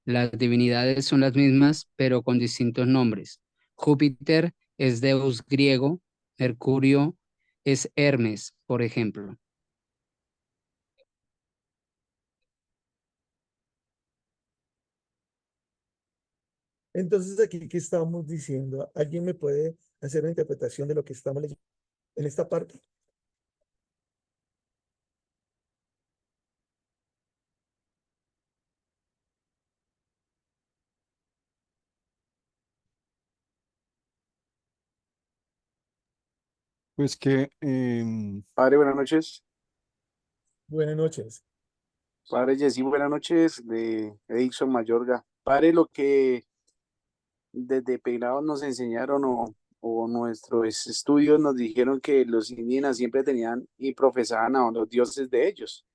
Las divinidades son las mismas, pero con distintos nombres. Júpiter es Deus griego, Mercurio es Hermes, por ejemplo. Entonces, aquí, ¿qué estamos diciendo? ¿Alguien me puede hacer una interpretación de lo que estamos leyendo en esta parte? Pues que Padre, buenas noches. Buenas noches. Padre Jessy, buenas noches. De Edison Mayorga. Padre, lo que desde peinados nos enseñaron o nuestros estudios nos dijeron que los indígenas siempre tenían y profesaban a los dioses de ellos.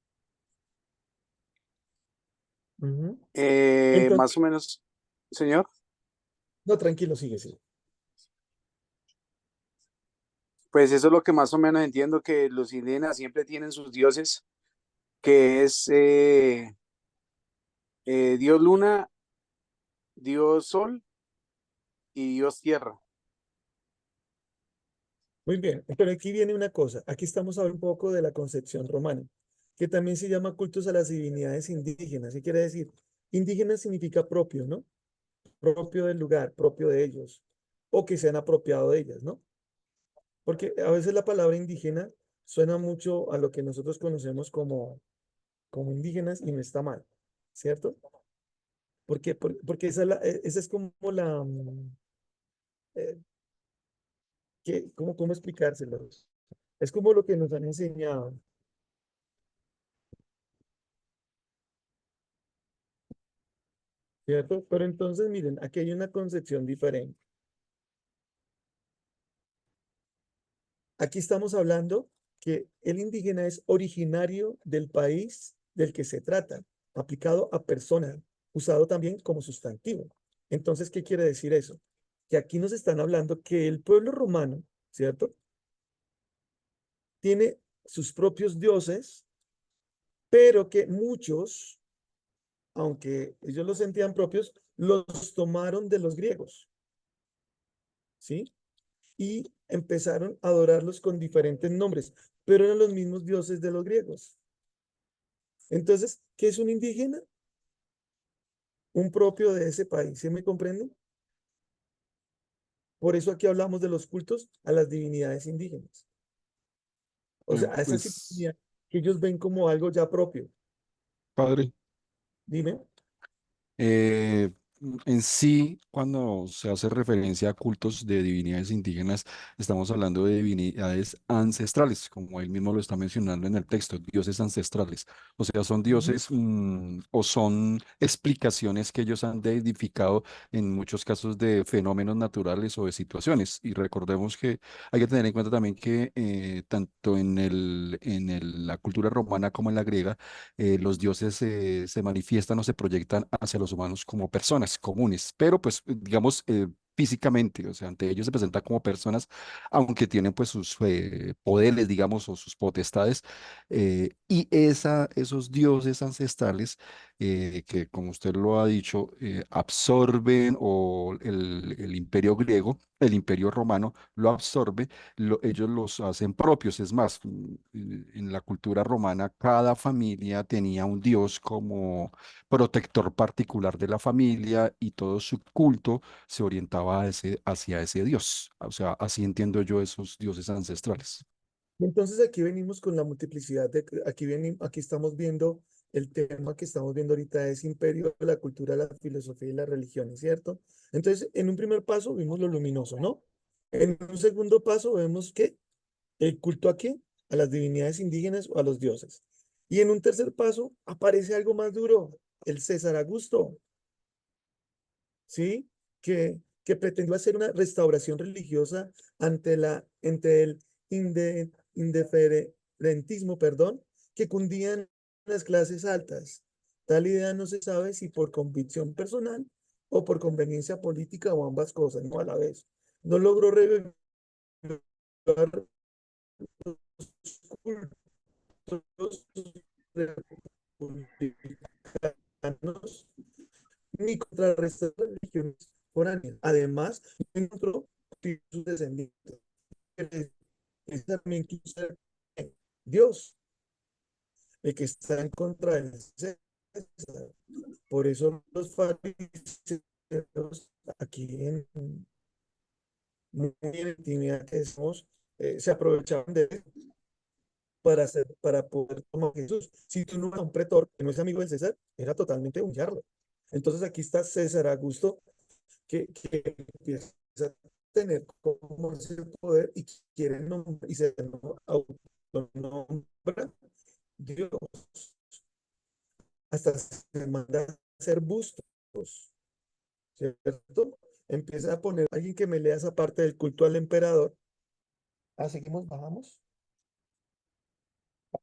Ujú. Entonces, Más o menos, señor, no, tranquilo, sigue, sigue. pues eso es lo que más o menos entiendo, que los indígenas siempre tienen sus dioses, que es Dios Luna, Dios Sol y Dios Tierra. Muy bien, pero aquí viene una cosa. Aquí estamos hablando un poco de la concepción romana, que también se llama cultos a las divinidades indígenas. ¿Qué quiere decir? Indígena significa propio, ¿no? Propio del lugar, propio de ellos, o que se han apropiado de ellas, ¿no? Porque a veces la palabra indígena suena mucho a lo que nosotros conocemos como indígenas y no está mal, ¿cierto? Porque esa es como eh, ¿cómo explicárselos? Es como lo que nos han enseñado, ¿cierto? Pero entonces, miren, aquí hay una concepción diferente. Aquí estamos hablando que el indígena es originario del país del que se trata, aplicado a persona, usado también como sustantivo. Entonces, ¿qué quiere decir eso? Que aquí nos están hablando que el pueblo romano, ¿cierto? Tiene sus propios dioses, pero que muchos, aunque ellos los sentían propios, los tomaron de los griegos, ¿sí? Y empezaron a adorarlos con diferentes nombres, pero eran los mismos dioses de los griegos. Entonces, ¿qué es un indígena? Un propio de ese país, ¿sí me comprenden? Por eso aquí hablamos de los cultos a las divinidades indígenas. O sea, a esa pues, divinidad que ellos ven como algo ya propio. padre, Dime. Eh, en sí, cuando se hace referencia a cultos de divinidades indígenas, estamos hablando de divinidades ancestrales, como él mismo lo está mencionando en el texto, dioses ancestrales. O sea, son Ujú. dioses o son explicaciones que ellos han edificado en muchos casos de fenómenos naturales o de situaciones. Y recordemos que hay que tener en cuenta también que tanto la cultura romana como en la griega, los dioses se manifiestan o se proyectan hacia los humanos como personas comunes, pero pues digamos físicamente, o sea, ante ellos se presentan como personas, aunque tienen pues sus poderes, digamos, o sus potestades, y esos dioses ancestrales que, como usted lo ha dicho, absorben o el imperio griego, el imperio romano lo absorbe, ellos los hacen propios. Es más, en la cultura romana, cada familia tenía un dios como protector particular de la familia y todo su culto se orientaba hacia ese dios. O sea, así entiendo yo esos dioses ancestrales. Entonces aquí venimos con la multiplicidad aquí estamos viendo el tema que estamos viendo ahorita es imperio, la cultura, la filosofía y las religiones, ¿cierto? Entonces, en un primer paso vimos lo luminoso, ¿no? En un segundo paso vemos que el culto a qué? A las divinidades indígenas o a los dioses. Y en un tercer paso aparece algo más duro, el César Augusto, ¿sí? Que pretendió hacer una restauración religiosa ante el indiferentismo, perdón, que cundía en las clases altas. Tal idea no se sabe si por convicción personal o por conveniencia política o ambas cosas, no a la vez. No logró revivir los cultos republicanos ni contrarrestar las religiones foráneas. Además, no encontró sus descendientes. Es también Dios, el que está en contra de César. Por eso los fariseos aquí muy en intimidad que somos, se aprovechaban de él para poder tomar a Jesús. Si tú no eres un pretor que no es amigo de César, era totalmente humillarlo. Entonces aquí está César Augusto, que empieza a tener como ese poder y quiere nombrar y se autonombra Dios. Hasta se manda a hacer bustos, ¿cierto? Empieza a poner alguien que me lea esa parte del culto al emperador. Ah, seguimos, bajamos.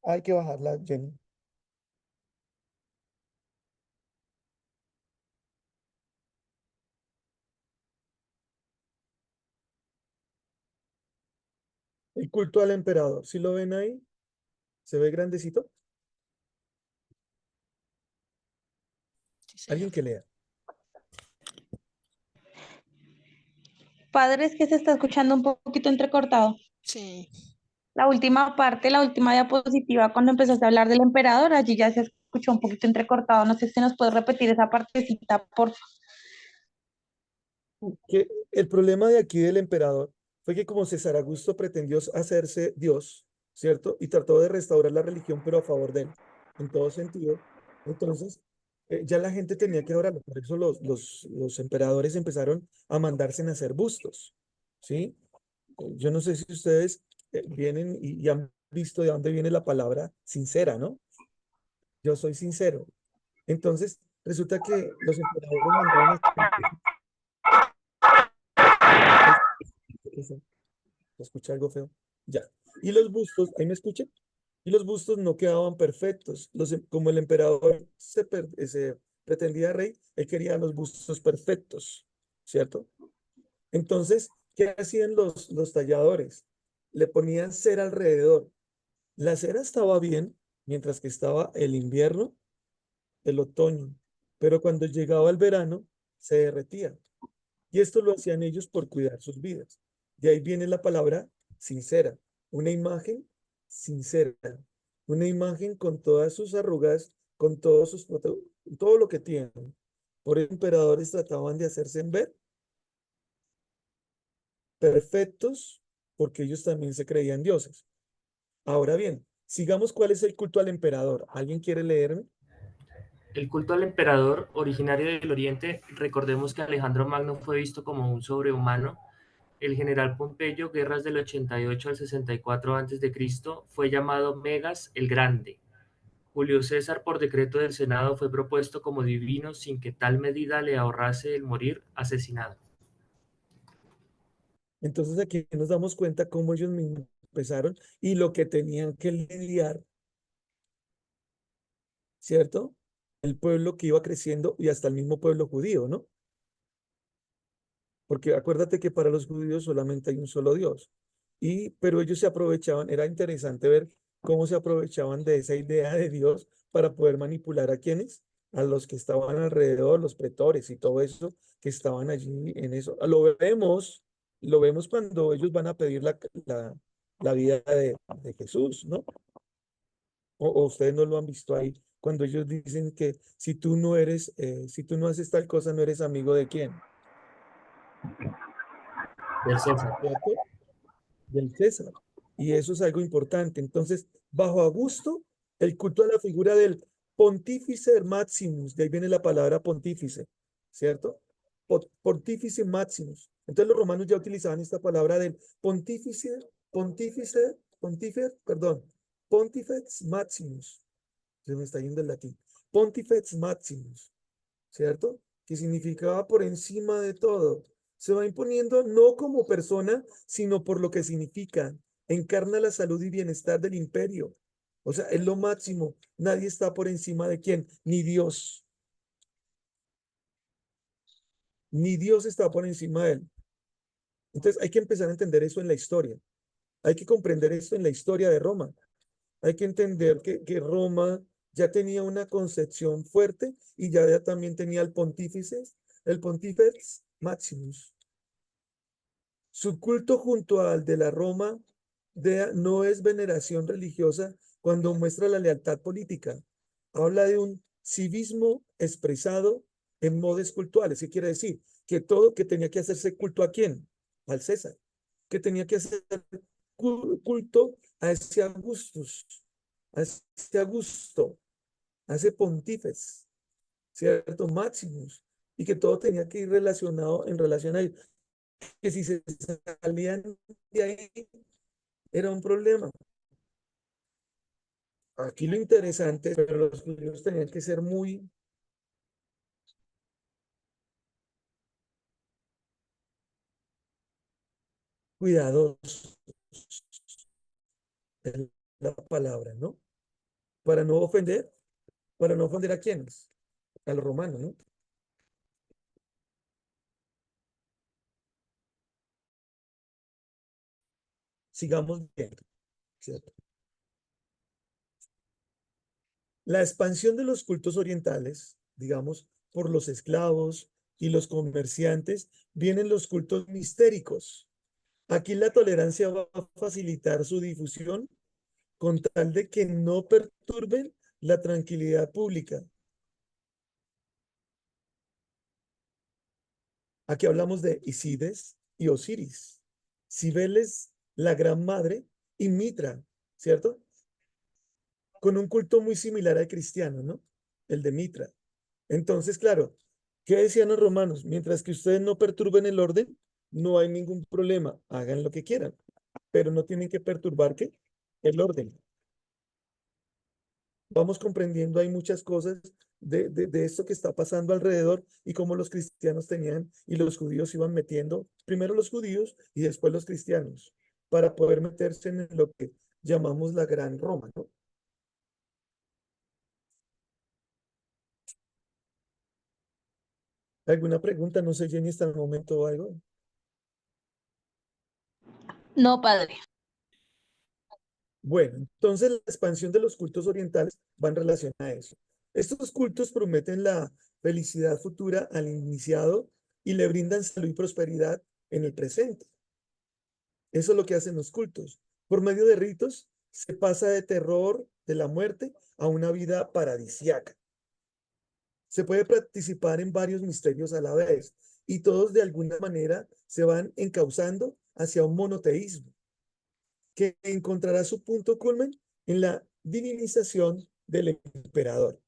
Hay que bajarla, Jenny. El culto al emperador. ¿Sí lo ven ahí? ¿Se ve grandecito? Sí, Alguien señor. que lea. Padre, es que se está escuchando un poquito entrecortado. Sí. La última parte, la última diapositiva, cuando empezaste a hablar del emperador, allí ya se escuchó un poquito entrecortado. No sé si nos puedes repetir esa partecita, por favor. Que el problema de aquí del emperador fue que como César Augusto pretendió hacerse Dios, ¿cierto? Y trató de restaurar la religión, pero a favor de él, en todo sentido. Entonces, ya la gente tenía que adorarlo. Por eso los emperadores empezaron a mandarse en hacer bustos, ¿sí? Yo no sé si ustedes vienen y han visto de dónde viene la palabra sincera, ¿no? Yo soy sincero. Entonces, resulta que los emperadores mandaban a... ¿Se escucha algo feo? Ya. Y los bustos, ¿ahí me escuchan? Y los bustos no quedaban perfectos. Como el emperador se pretendía rey, él quería los bustos perfectos, ¿cierto? Entonces, ¿qué hacían los talladores? Le ponían cera alrededor. La cera estaba bien mientras que estaba el invierno, el otoño, pero cuando llegaba el verano, se derretía. Y esto lo hacían ellos por cuidar sus vidas. De ahí viene la palabra sincera, una imagen sincera, una imagen con todas sus arrugas, con todo lo que tienen. Por eso emperadores trataban de hacerse ver perfectos, porque ellos también se creían dioses. Ahora bien, sigamos cuál es el culto al emperador. ¿Alguien quiere leerme? El culto al emperador, originario del Oriente, recordemos que Alejandro Magno fue visto como un sobrehumano. El general Pompeyo, guerras del 88 al 64 a.C., fue llamado Megas el Grande. Julio César, por decreto del Senado, fue propuesto como divino sin que tal medida le ahorrase el morir asesinado. Entonces aquí nos damos cuenta cómo ellos mismos empezaron y lo que tenían que lidiar, ¿cierto? El pueblo que iba creciendo y hasta el mismo pueblo judío, ¿no? Porque acuérdate que para los judíos solamente hay un solo Dios. Pero ellos se aprovechaban, era interesante ver cómo se aprovechaban de esa idea de Dios para poder manipular a quienes, a los que estaban alrededor, los pretores y todo eso que estaban allí en eso. Lo vemos cuando ellos van a pedir la vida de Jesús, ¿no? O ustedes no lo han visto ahí, cuando ellos dicen que si tú no haces tal cosa, no eres amigo de quién. Del César. ¿Cierto? Del César. Y eso es algo importante. Entonces, bajo Augusto, el culto a la figura del Pontífice Maximus, de ahí viene la palabra pontífice, ¿cierto? Pontífice Maximus. Entonces los romanos ya utilizaban esta palabra del pontífice, Pontifex Maximus. Se me está yendo el latín. Pontifex Maximus, ¿cierto? Que significaba por encima de todo. Se va imponiendo no como persona, sino por lo que significa. Encarna la salud y bienestar del imperio. O sea, es lo máximo. Nadie está por encima de quién, ni Dios. Ni Dios está por encima de él. Entonces hay que empezar a entender eso en la historia. Hay que comprender esto en la historia de Roma. Hay que entender que Roma ya tenía una concepción fuerte y ya también tenía el Pontífex Maximus. Su culto junto al de la Roma no es veneración religiosa cuando muestra la lealtad política. Habla de un civismo expresado en modos cultuales. ¿Qué quiere decir? Que todo que tenía que hacerse culto ¿a quién? Al César. Que tenía que hacer culto a ese Augustus, a ese Augusto, a ese Pontífex, ¿cierto? Maximus. Y que todo tenía que ir relacionado en relación a él. Que si se salían de ahí, era un problema. Aquí lo interesante, pero los judíos tenían que ser muy cuidadosos en la palabra, ¿no? Para no ofender, ¿a quiénes? A los romanos, ¿no? Sigamos viendo, ¿cierto? La expansión de los cultos orientales, digamos, por los esclavos y los comerciantes, vienen los cultos mistéricos. Aquí la tolerancia va a facilitar su difusión con tal de que no perturben la tranquilidad pública. Aquí hablamos de Isides y Osiris, Cibeles, la Gran Madre, y Mitra, ¿cierto? Con un culto muy similar al cristiano, ¿no? El de Mitra. Entonces, claro, ¿qué decían los romanos? Mientras que ustedes no perturben el orden, no hay ningún problema, hagan lo que quieran, pero no tienen que perturbar, ¿qué? El orden. Vamos comprendiendo, hay muchas cosas de esto que está pasando alrededor y cómo los cristianos tenían y los judíos iban metiendo, primero los judíos y después los cristianos, para poder meterse en lo que llamamos la Gran Roma, ¿no? ¿Alguna pregunta? No sé, Jenny, hasta el momento o algo. No, padre. Bueno, entonces la expansión de los cultos orientales va en relación a eso. Estos cultos prometen la felicidad futura al iniciado y le brindan salud y prosperidad en el presente. Eso es lo que hacen los cultos. Por medio de ritos se pasa de terror de la muerte a una vida paradisiaca. Se puede participar en varios misterios a la vez y todos de alguna manera se van encauzando hacia un monoteísmo que encontrará su punto culmen en la divinización del emperador.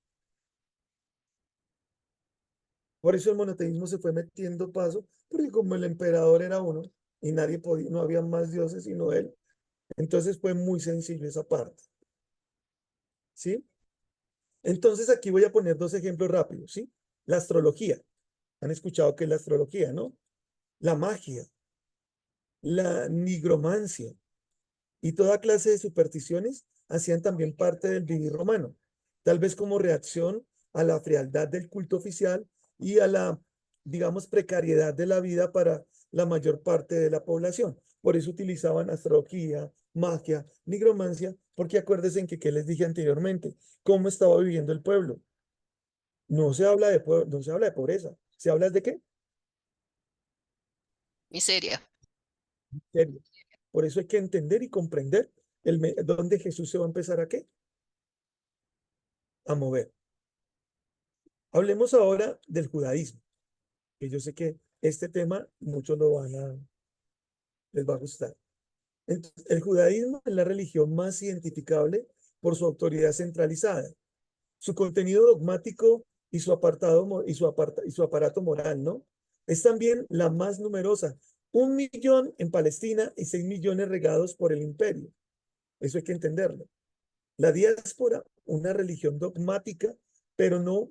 Por eso el monoteísmo se fue metiendo paso, porque como el emperador era uno y nadie podía, no había más dioses sino él, entonces fue muy sencillo esa parte. ¿Sí? Entonces aquí voy a poner dos ejemplos rápidos, ¿sí? La astrología. Han escuchado que es la astrología, ¿no? La magia, la nigromancia y toda clase de supersticiones hacían también parte del vivir romano, tal vez como reacción a la frialdad del culto oficial y a la, digamos, precariedad de la vida para la mayor parte de la población. Por eso utilizaban astrología, magia, nigromancia, porque acuérdense en que, ¿qué les dije anteriormente? ¿Cómo estaba viviendo el pueblo? No se habla de, no se habla de pobreza, ¿se habla de qué? Miseria. Serio. Por eso hay que entender y comprender dónde Jesús se va a empezar a qué? A mover. Hablemos ahora del judaísmo, que yo sé que este tema muchos les va a gustar. Entonces, el judaísmo es la religión más identificable por su autoridad centralizada, su contenido dogmático y su aparato moral, ¿no? Es también la más numerosa, 1 millón en Palestina y 6 millones regados por el imperio. Eso hay que entenderlo. La diáspora, una religión dogmática, pero no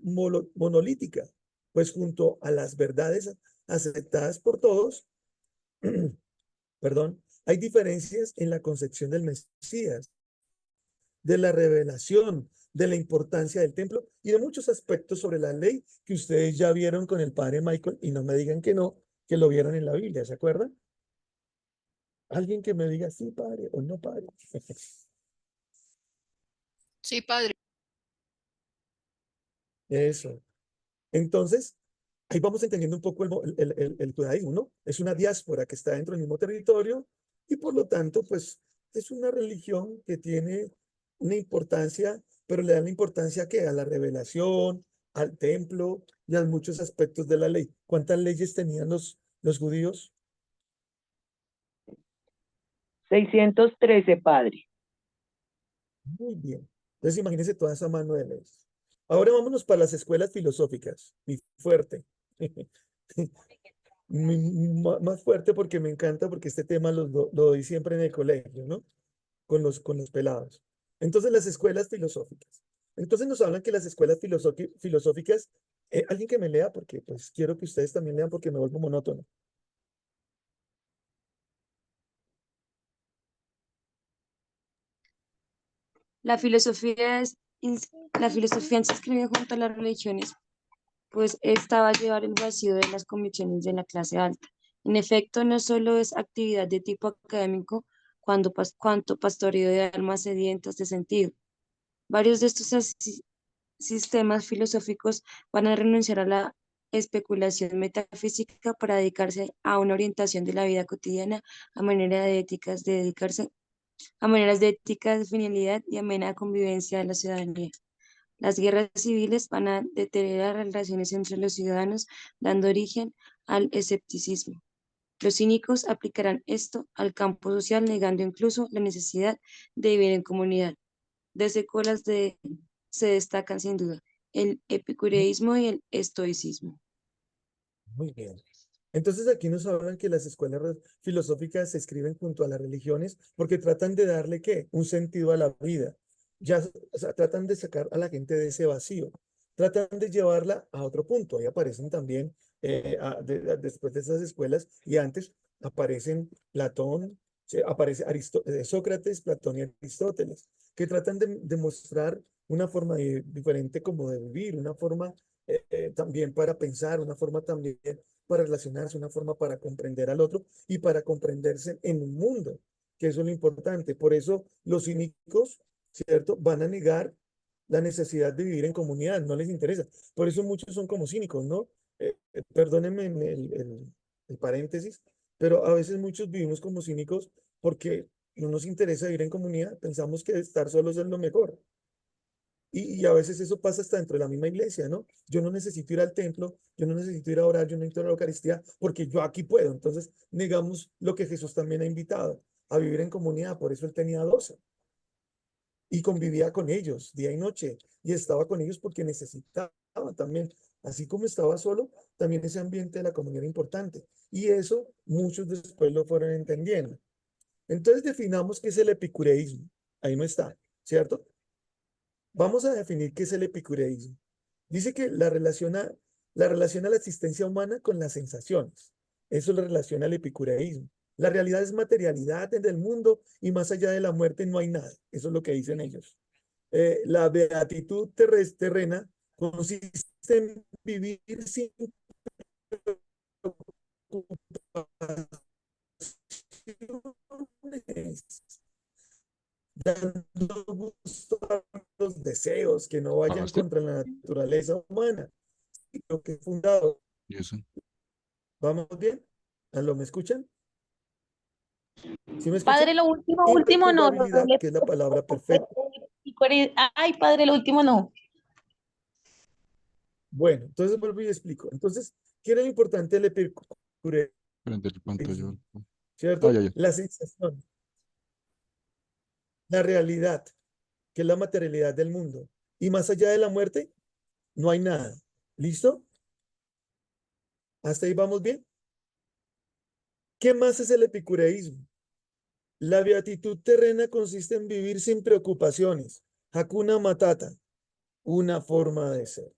monolítica, pues junto a las verdades aceptadas por todos, perdón, hay diferencias en la concepción del Mesías, de la revelación, de la importancia del templo y de muchos aspectos sobre la ley que ustedes ya vieron con el padre Michael y no me digan que no, que lo vieron en la Biblia, ¿se acuerdan? Alguien que me diga sí, padre, o no, padre. Sí, padre. Eso. Entonces, ahí vamos entendiendo un poco el judaísmo, ¿no? Es una diáspora que está dentro del mismo territorio y por lo tanto, pues, es una religión que tiene una importancia, pero le dan la importancia que a la revelación, al templo y a muchos aspectos de la ley. ¿Cuántas leyes tenían los judíos? 613, padre. Muy bien. Entonces, imagínense toda esa mano de leyes. Ahora vámonos para las escuelas filosóficas. Mi fuerte. Más fuerte porque me encanta, porque este tema lo doy siempre en el colegio, ¿no? Con los pelados. Entonces, las escuelas filosóficas. Entonces nos hablan que las escuelas filosóficas, alguien que me lea, porque pues quiero que ustedes también lean porque me vuelvo monótono. La filosofía se inscribe junto a las religiones, pues esta va a llevar el vacío de las convicciones de la clase alta. En efecto, no solo es actividad de tipo académico, cuanto pastoreo de almas sedientas de sentido. Varios de estos sistemas filosóficos van a renunciar a la especulación metafísica para dedicarse a una orientación de la vida cotidiana a maneras de éticas de finalidad y amena convivencia de la ciudadanía. Las guerras civiles van a deteriorar las relaciones entre los ciudadanos, dando origen al escepticismo. Los cínicos aplicarán esto al campo social, negando incluso la necesidad de vivir en comunidad. De secuelas se destacan sin duda el epicureísmo y el estoicismo. Muy bien. Entonces aquí nos hablan que las escuelas filosóficas se escriben junto a las religiones porque tratan de darle, ¿qué? Un sentido a la vida. Ya, o sea, tratan de sacar a la gente de ese vacío. Tratan de llevarla a otro punto. Ahí aparecen también, después de esas escuelas y antes, aparecen Platón, aparece Sócrates, Platón y Aristóteles, que tratan de mostrar una forma diferente como de vivir, una forma también para pensar, una forma también para relacionarse, una forma para comprender al otro y para comprenderse en un mundo, que eso es lo importante. Por eso los cínicos, ¿cierto?, van a negar la necesidad de vivir en comunidad, no les interesa. Por eso muchos son como cínicos, ¿no? Perdónenme el paréntesis, pero a veces muchos vivimos como cínicos porque no nos interesa vivir en comunidad, pensamos que estar solos es lo mejor. Y a veces eso pasa hasta dentro de la misma iglesia, ¿no? Yo no necesito ir al templo, yo no necesito ir a orar, yo no necesito ir a la Eucaristía, porque yo aquí puedo. Entonces negamos lo que Jesús también ha invitado, a vivir en comunidad. Por eso él tenía 12. Y convivía con ellos día y noche. Y estaba con ellos porque necesitaba también. Así como estaba solo, también ese ambiente de la comunidad era importante. Y eso muchos después lo fueron entendiendo. Entonces definamos qué es el epicureísmo. Ahí no está, ¿cierto? Vamos a definir qué es el epicureísmo. Dice que la relaciona a la existencia humana con las sensaciones. Eso lo relaciona al epicureísmo. La realidad es materialidad en el mundo y más allá de la muerte no hay nada. Eso es lo que dicen ellos. La beatitud terrena consiste en vivir sin preocupaciones, dando gusto a los deseos que no vayan contra la naturaleza humana. Y lo que he fundado. ¿Vamos bien? ¿Aló, me escuchan? ¿Sí me escuchan? Padre, lo último no. Imperturbabilidad, que es la palabra perfecta. Ay, padre, lo último no. Bueno, entonces vuelvo y explico. Entonces, ¿qué era lo importante del epicureísmo? ¿Cierto? La sensación, la realidad, que es la materialidad del mundo. Y más allá de la muerte, no hay nada. ¿Listo? ¿Hasta ahí vamos bien? ¿Qué más es el epicureísmo? La beatitud terrena consiste en vivir sin preocupaciones. Hakuna Matata, una forma de ser.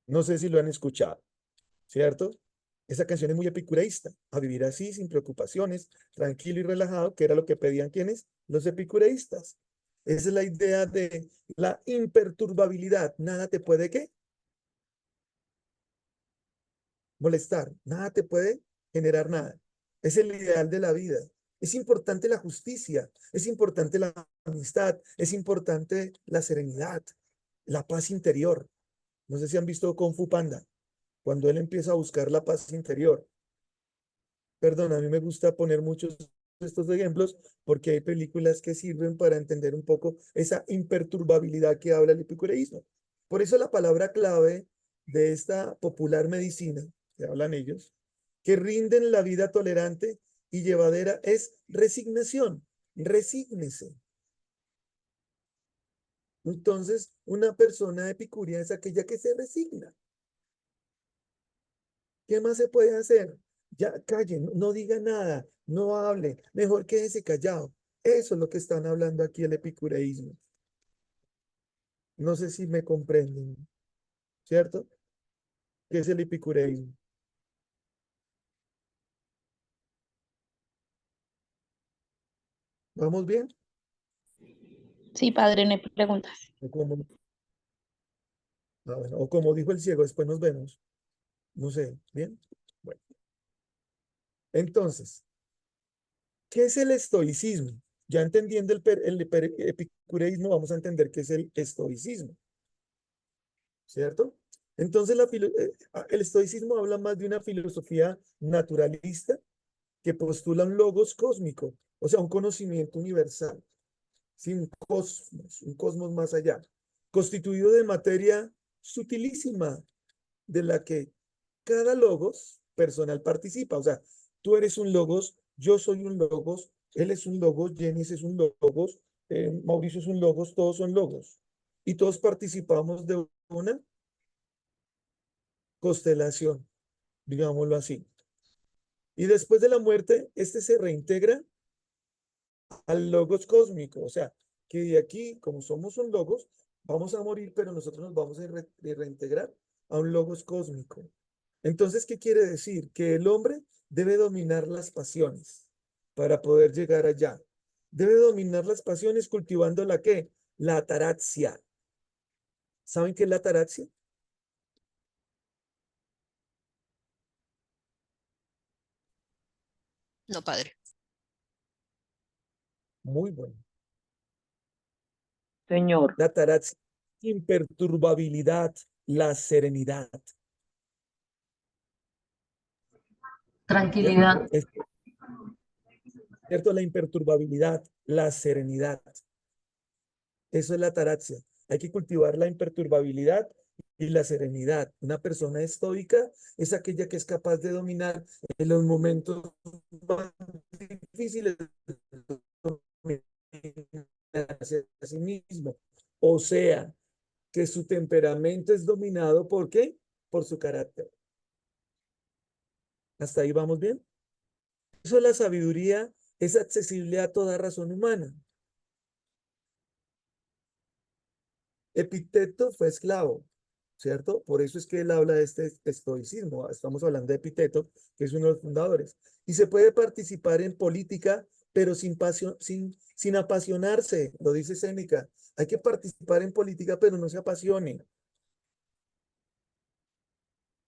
No sé si lo han escuchado, ¿cierto? Esa canción es muy epicureísta, a vivir así, sin preocupaciones, tranquilo y relajado, que era lo que pedían ¿quiénes? Los epicureístas. Esa es la idea de la imperturbabilidad. Nada te puede, ¿qué? Molestar. Nada te puede generar nada. Es el ideal de la vida. Es importante la justicia, es importante la amistad, es importante la serenidad, la paz interior. No sé si han visto Kung Fu Panda, cuando él empieza a buscar la paz interior. Perdón, a mí me gusta poner muchos de estos ejemplos porque hay películas que sirven para entender un poco esa imperturbabilidad que habla el epicureísmo. Por eso la palabra clave de esta popular medicina, que hablan ellos, que rinden la vida tolerante y llevadera, es resignación. Resígnese. Entonces, una persona epicúrea es aquella que se resigna. ¿Qué más se puede hacer? Ya calle, no diga nada, no hable, mejor quédese callado. Eso es lo que están hablando aquí el epicureísmo. No sé si me comprenden, ¿cierto? ¿Qué es el epicureísmo? ¿Vamos bien? Sí, padre, no hay preguntas. O como dijo el ciego, después nos vemos. No sé, ¿bien? Bueno. Entonces, ¿qué es el estoicismo? Ya entendiendo el epicureísmo, vamos a entender qué es el estoicismo, ¿cierto? Entonces, el estoicismo habla más de una filosofía naturalista que postula un logos cósmico, o sea, un conocimiento universal, ¿sí? Un cosmos más allá, constituido de materia sutilísima, de la que cada logos personal participa. O sea, tú eres un logos, yo soy un logos, él es un logos, Jenis es un logos, Mauricio es un logos, todos son logos. Y todos participamos de una constelación, digámoslo así. Y después de la muerte, este se reintegra al logos cósmico. O sea, que de aquí, como somos un logos, vamos a morir, pero nosotros nos vamos a reintegrar a un logos cósmico. Entonces, ¿qué quiere decir? Que el hombre debe dominar las pasiones para poder llegar allá. Debe dominar las pasiones cultivando la ¿qué? La ataraxia. ¿Saben qué es la ataraxia? No, padre. Muy bueno. Señor. La ataraxia, imperturbabilidad, la serenidad. Tranquilidad. ¿Cierto? La imperturbabilidad, la serenidad. Eso es la ataraxia. Hay que cultivar la imperturbabilidad y la serenidad. Una persona estoica es aquella que es capaz de dominar en los momentos más difíciles a sí mismo. O sea, que su temperamento es dominado ¿por qué? Por su carácter. ¿Hasta ahí vamos bien? Eso la sabiduría es accesible a toda razón humana. Epicteto fue esclavo, ¿cierto? Por eso es que él habla de este estoicismo. Estamos hablando de Epicteto, que es uno de los fundadores. Y se puede participar en política, pero sin apasionarse, lo dice Séneca. Hay que participar en política, pero no se apasione.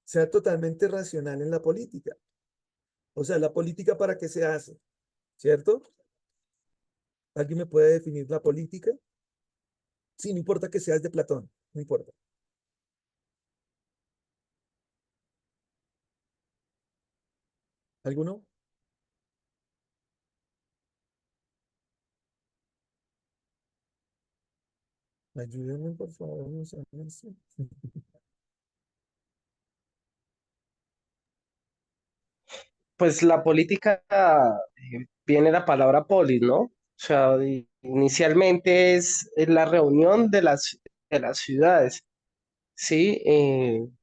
Sea totalmente racional en la política. O sea, la política ¿para qué se hace? ¿Cierto? ¿Alguien me puede definir la política? Sí, no importa que seas de Platón, no importa. ¿Alguno? Ayúdenme, por favor. No sé. Pues la política viene la palabra polis, ¿no? O sea, inicialmente es la reunión de las ciudades, ¿sí?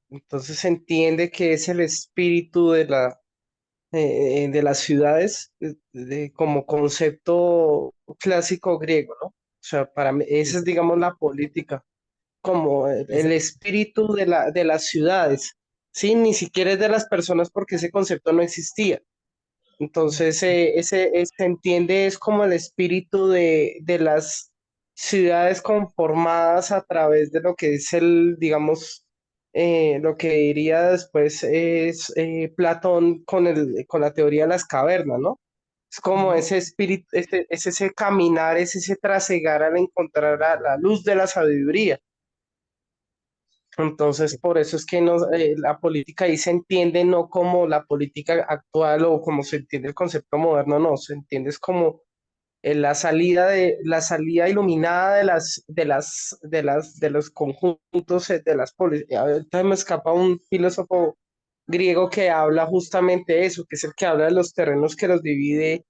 Entonces se entiende que es el espíritu de las ciudades como concepto clásico griego, ¿no? O sea, para mí esa es, digamos, la política, como el espíritu de las ciudades, ¿sí? Ni siquiera es de las personas porque ese concepto no existía. Entonces, se entiende es como el espíritu de las ciudades conformadas a través de lo que es digamos, lo que diría después es Platón con la teoría de las cavernas, ¿no? Es como ese espíritu, es ese caminar, es ese trasegar al encontrar la luz de la sabiduría. Entonces, por eso es que la política ahí se entiende no como la política actual o como se entiende el concepto moderno, no, se entiende es como la salida iluminada de los conjuntos de las políticas. Ahorita me escapa un filósofo griego que habla justamente de eso, que es el que habla de los terrenos que los divide.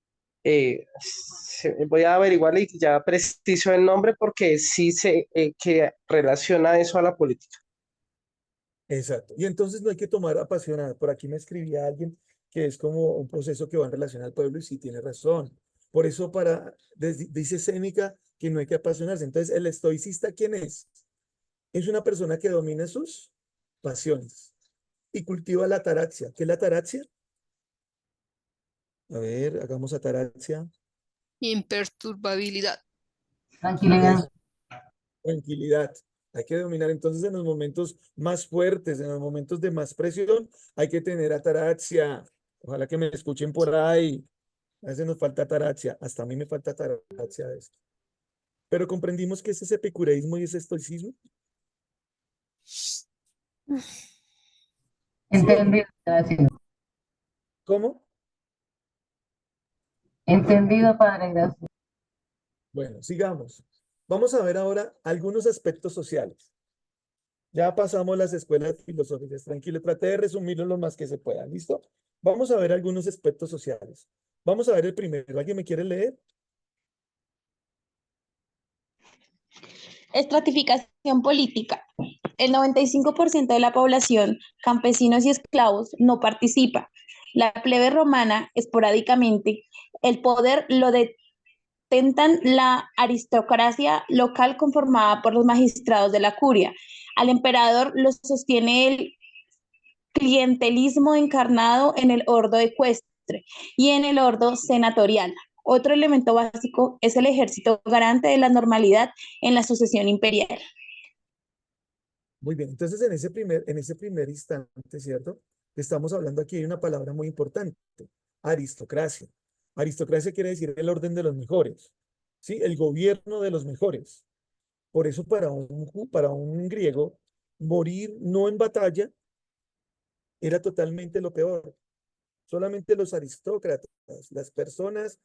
Voy a averiguar y ya preciso el nombre porque sí se que relaciona eso a la política. Exacto. Y entonces no hay que tomar apasionado. Por aquí me escribía alguien que es como un proceso que va en relación al pueblo y sí tiene razón. Por eso dice Séneca que no hay que apasionarse. Entonces, ¿el estoicista quién es? Es una persona que domina sus pasiones y cultiva la ataraxia. ¿Qué es la ataraxia? A ver, hagamos ataraxia. Imperturbabilidad. Tranquilidad. Tranquilidad. Hay que dominar entonces en los momentos más fuertes, en los momentos de más presión, hay que tener ataraxia. Ojalá que me escuchen por ahí. A veces nos falta ataraxia. Hasta a mí me falta ataraxia de esto. Pero comprendimos que es ese epicureísmo y ese estoicismo. ¿Sí o no? Entendido, gracias. ¿Cómo? Entendido, padre, gracias. Bueno, sigamos. Vamos a ver ahora algunos aspectos sociales. Ya pasamos las escuelas filosóficas. Tranquilo, traté de resumirlo lo más que se pueda. ¿Listo? Vamos a ver algunos aspectos sociales. Vamos a ver el primero. ¿Alguien me quiere leer? Estratificación política. El 95% de la población, campesinos y esclavos, no participa. La plebe romana, esporádicamente, el poder lo detentan la aristocracia local conformada por los magistrados de la curia. Al emperador lo sostiene el clientelismo encarnado en el ordo ecuestre y en el ordo senatorial. Otro elemento básico es el ejército garante de la normalidad en la sucesión imperial. Muy bien, entonces en ese primer instante, ¿cierto? Estamos hablando aquí de una palabra muy importante, aristocracia. Aristocracia quiere decir el orden de los mejores, ¿sí? El gobierno de los mejores. Por eso para un griego, morir no en batalla era totalmente lo peor. Solamente los aristócratas, las personas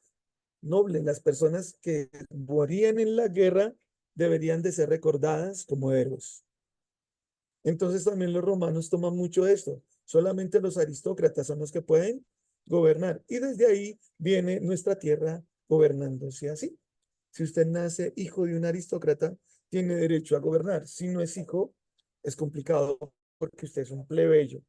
nobles, las personas que morían en la guerra, deberían de ser recordadas como héroes. Entonces también los romanos toman mucho esto. Solamente los aristócratas son los que pueden gobernar. Y desde ahí viene nuestra tierra gobernándose así. Si usted nace hijo de un aristócrata, tiene derecho a gobernar. Si no es hijo, es complicado porque usted es un plebeyo.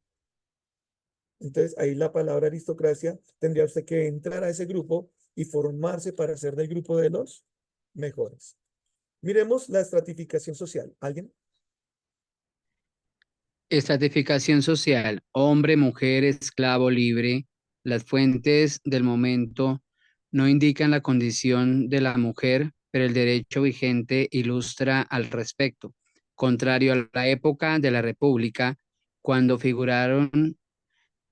Entonces ahí la palabra aristocracia tendría usted que entrar a ese grupo y formarse para ser del grupo de los mejores. Miremos la estratificación social. ¿Alguien? Estratificación social, hombre, mujer, esclavo, libre. Las fuentes del momento no indican la condición de la mujer, pero el derecho vigente ilustra al respecto. Contrario a la época de la República, cuando figuraron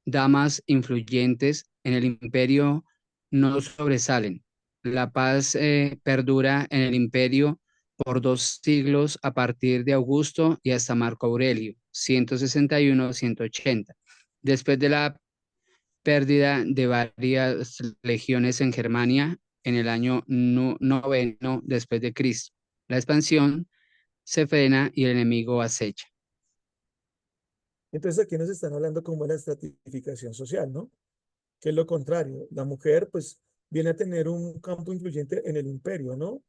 damas influyentes en el imperio, no sobresalen. La paz perdura en el imperio por 2 siglos a partir de Augusto y hasta Marco Aurelio, 161-180. Después de la pérdida de varias legiones en Germania en el año noveno después de Cristo, la expansión se frena y el enemigo acecha. Entonces aquí nos están hablando como de la estratificación social, ¿no? Que es lo contrario. La mujer, pues, viene a tener un campo influyente en el imperio, ¿no?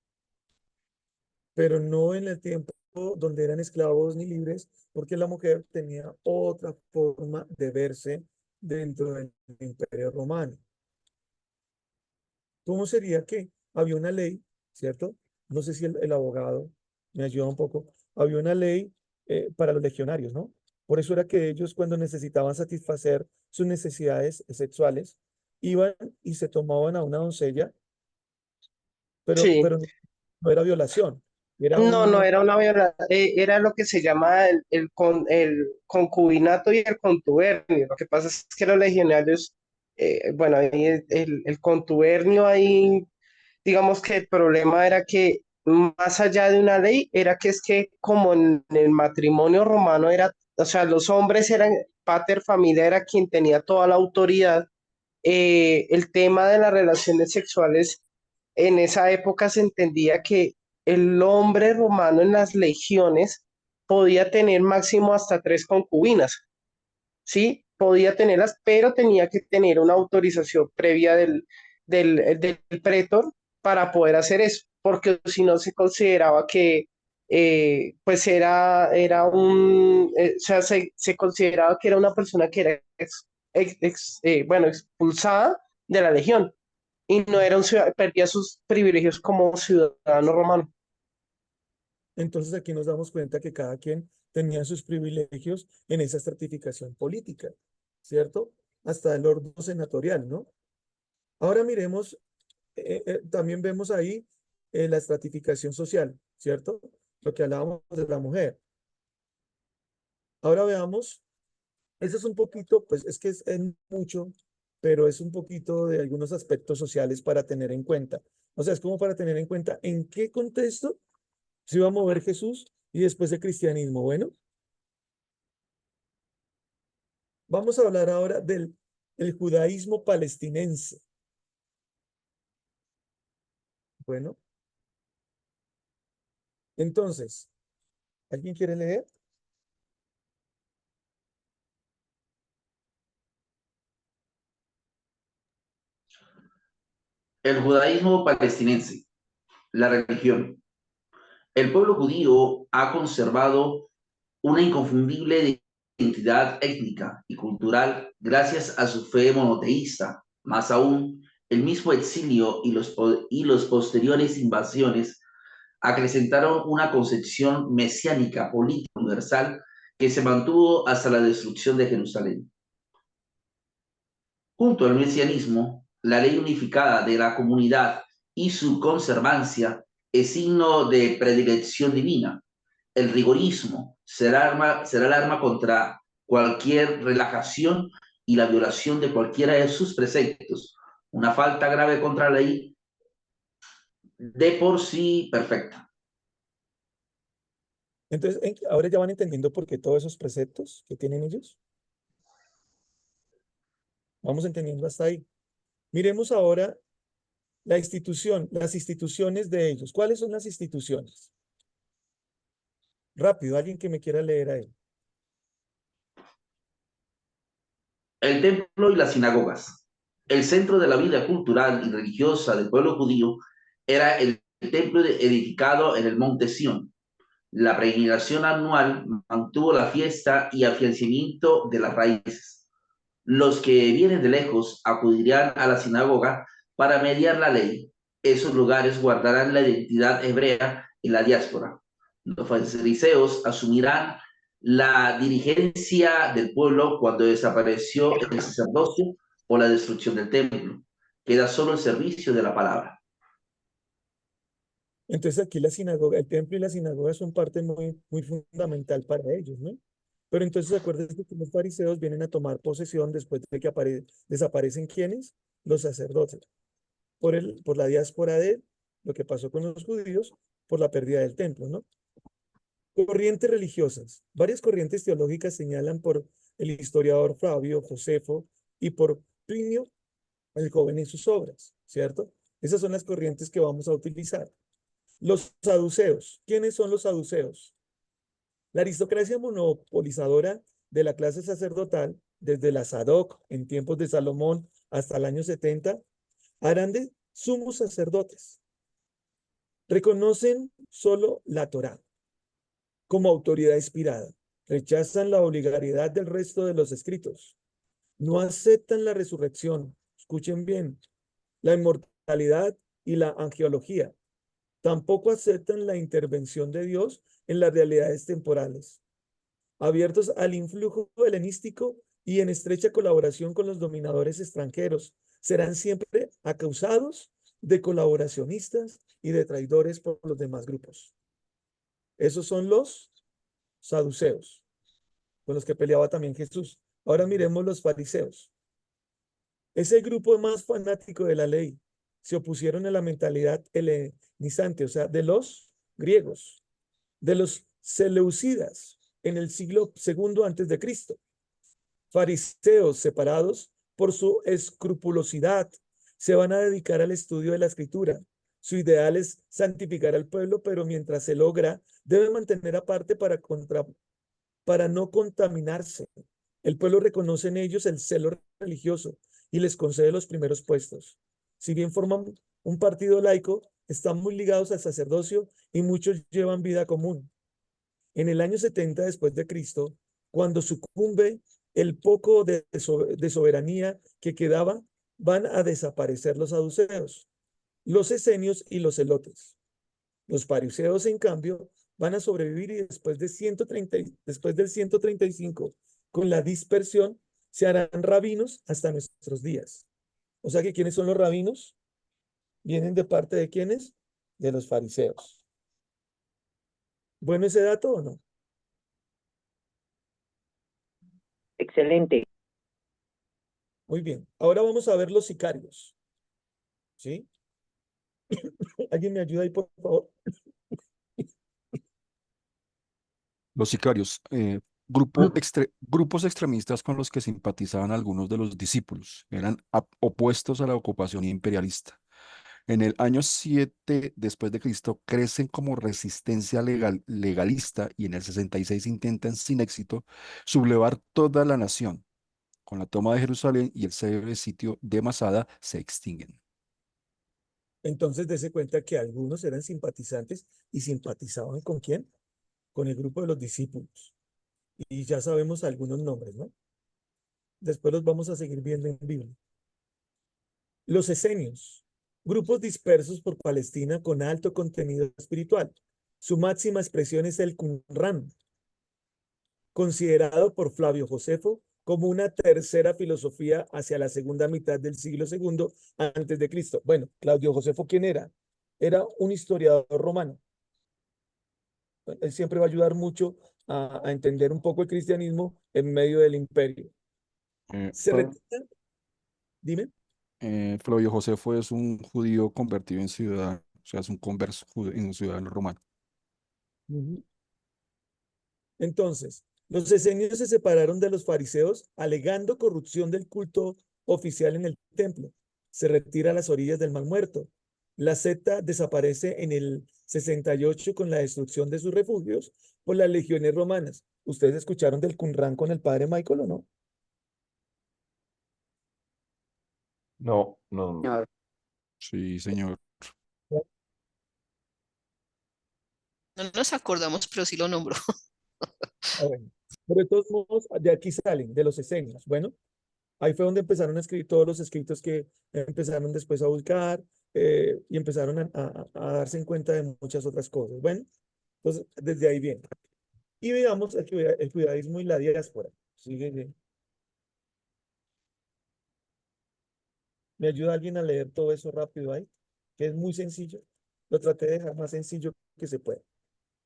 Pero no en el tiempo donde eran esclavos ni libres, porque la mujer tenía otra forma de verse dentro del imperio romano. ¿Cómo sería que había una ley, ¿cierto? No sé si el abogado me ayuda un poco. Había una ley para los legionarios, ¿no? Por eso era que ellos cuando necesitaban satisfacer sus necesidades sexuales, iban y se tomaban a una doncella, Sí. pero no era violación. Era No era una violación, era lo que se llama el concubinato y el contubernio. Lo que pasa es que los legionarios, bueno, ahí el contubernio ahí, digamos que el problema era que más allá de una ley, era que es que como en el matrimonio romano era, o sea, los hombres eran, pater familia era quien tenía toda la autoridad, el tema de las relaciones sexuales en esa época se entendía que el hombre romano en las legiones podía tener máximo hasta 3 concubinas, ¿sí? Podía tenerlas, pero tenía que tener una autorización previa del pretor para poder hacer eso, porque si no se consideraba que pues o sea, se consideraba que era una persona que era bueno, expulsada de la legión y no era un ciudadano, perdía sus privilegios como ciudadano romano. Entonces aquí nos damos cuenta que cada quien tenía sus privilegios en esa estratificación política, ¿cierto? Hasta el orden senatorial, ¿no? Ahora miremos, también vemos ahí la estratificación social, ¿cierto? Lo que hablábamos de la mujer. Ahora veamos, eso es un poquito, pues es que es mucho, pero es un poquito de algunos aspectos sociales para tener en cuenta. O sea, es como para tener en cuenta en qué contexto se iba a mover Jesús y después el cristianismo. Bueno, vamos a hablar ahora del el judaísmo palestinense. Bueno, entonces, ¿alguien quiere leer? El judaísmo palestinense, la religión. El pueblo judío ha conservado una inconfundible identidad étnica y cultural gracias a su fe monoteísta. Más aún, el mismo exilio y los posteriores invasiones acrecentaron una concepción mesiánica política universal que se mantuvo hasta la destrucción de Jerusalén. Junto al mesianismo, la ley unificada de la comunidad y su conservancia es signo de predilección divina. El rigorismo será el arma contra cualquier relajación y la violación de cualquiera de sus preceptos. Una falta grave contra la ley de por sí perfecta. Entonces, ahora ya van entendiendo por qué todos esos preceptos que tienen ellos. Vamos entendiendo hasta ahí. Miremos ahora las instituciones de ellos. ¿Cuáles son las instituciones? Rápido, alguien que me quiera leer ahí. El templo y las sinagogas. El centro de la vida cultural y religiosa del pueblo judío era el templo edificado en el monte Sión. La peregrinación anual mantuvo la fiesta y afianzamiento de las raíces. Los que vienen de lejos acudirán a la sinagoga para mediar la ley. Esos lugares guardarán la identidad hebrea en la diáspora. Los fariseos asumirán la dirigencia del pueblo cuando desapareció el sacerdocio o la destrucción del templo. Queda solo el servicio de la palabra. Entonces aquí la sinagoga, el templo y la sinagoga son parte muy, muy fundamental para ellos, ¿no? Pero entonces acuérdense que los fariseos vienen a tomar posesión después de que desaparecen ¿quiénes? Los sacerdotes. Por la diáspora de lo que pasó con los judíos, por la pérdida del templo, ¿no? Corrientes religiosas. Varias corrientes teológicas señalan por el historiador Flavio Josefo y por Plinio el joven en sus obras, ¿cierto? Esas son las corrientes que vamos a utilizar. Los saduceos. ¿Quiénes son los saduceos? La aristocracia monopolizadora de la clase sacerdotal, desde la Sadoc en tiempos de Salomón hasta el año 70, harán de sumos sacerdotes. Reconocen solo la Torá como autoridad inspirada. Rechazan la obligatoriedad del resto de los escritos. No aceptan la resurrección. Escuchen bien. La inmortalidad y la angeología. Tampoco aceptan la intervención de Dios en las realidades temporales. Abiertos al influjo helenístico y en estrecha colaboración con los dominadores extranjeros, serán siempre acusados de colaboracionistas y de traidores por los demás grupos. Esos son los saduceos, con los que peleaba también Jesús. Ahora miremos los fariseos. Es el grupo más fanático de la ley. se opusieron a la mentalidad helenizante, o sea, de los griegos, de los seleucidas en el siglo II antes de Cristo. Fariseos separados por su escrupulosidad se van a dedicar al estudio de la escritura. Su ideal es santificar al pueblo, pero mientras se logra, debe mantener aparte para no contaminarse. El pueblo reconoce en ellos el celo religioso y les concede los primeros puestos. Si bien forman un partido laico, están muy ligados al sacerdocio y muchos llevan vida común. En el año 70 después de Cristo, cuando sucumbe el poco de soberanía que quedaba, van a desaparecer los saduceos, los esenios y los celotes. Los fariseos, en cambio, van a sobrevivir y después del 135, con la dispersión, se harán rabinos hasta nuestros días. O sea que, ¿quiénes son los rabinos? ¿Vienen de parte de quiénes? De los fariseos. ¿Bueno ese dato o no? Excelente. Muy bien. Ahora vamos a ver los sicarios. ¿Sí? ¿Alguien me ayuda ahí, por favor? Los sicarios, grupos extremistas con los que simpatizaban algunos de los discípulos, eran opuestos a la ocupación imperialista. En el año 7 después de Cristo crecen como resistencia legalista y en el 66 intentan sin éxito sublevar toda la nación. Con la toma de Jerusalén y el célebre sitio de Masada se extinguen. Entonces, dése cuenta que algunos eran simpatizantes y simpatizaban ¿con quién? Con el grupo de los discípulos. Y ya sabemos algunos nombres, ¿no? Después los vamos a seguir viendo en Biblia. Los esenios, grupos dispersos por Palestina con alto contenido espiritual. Su máxima expresión es el Qumran, considerado por Flavio Josefo como una tercera filosofía hacia la segunda mitad del siglo II antes de Cristo. Bueno, Claudio Josefo, ¿quién era? Era un historiador romano. Él siempre va a ayudar mucho a entender un poco el cristianismo en medio del imperio. Se retira, dime. Flavio Josefo es un judío convertido en ciudadano, o sea, es un converso en un ciudadano romano. Entonces, los esenios se separaron de los fariseos alegando corrupción del culto oficial en el templo. Se retira a las orillas del Mar Muerto. La secta desaparece en el 68 con la destrucción de sus refugios por las legiones romanas. ¿Ustedes escucharon del Qumran con el padre Michael o no? No, no. Sí, señor. No nos acordamos, pero sí lo nombro. Bueno. Pero de todos modos, de aquí salen, de los esenios. Bueno, ahí fue donde empezaron a escribir todos los escritos que empezaron después a buscar y empezaron a darse en cuenta de muchas otras cosas. Bueno, entonces desde ahí viene. Y veamos el judaísmo y la diáspora. Sigue bien. ¿Me ayuda alguien a leer todo eso rápido ahí? Que es muy sencillo. Lo traté de dejar más sencillo que se pueda.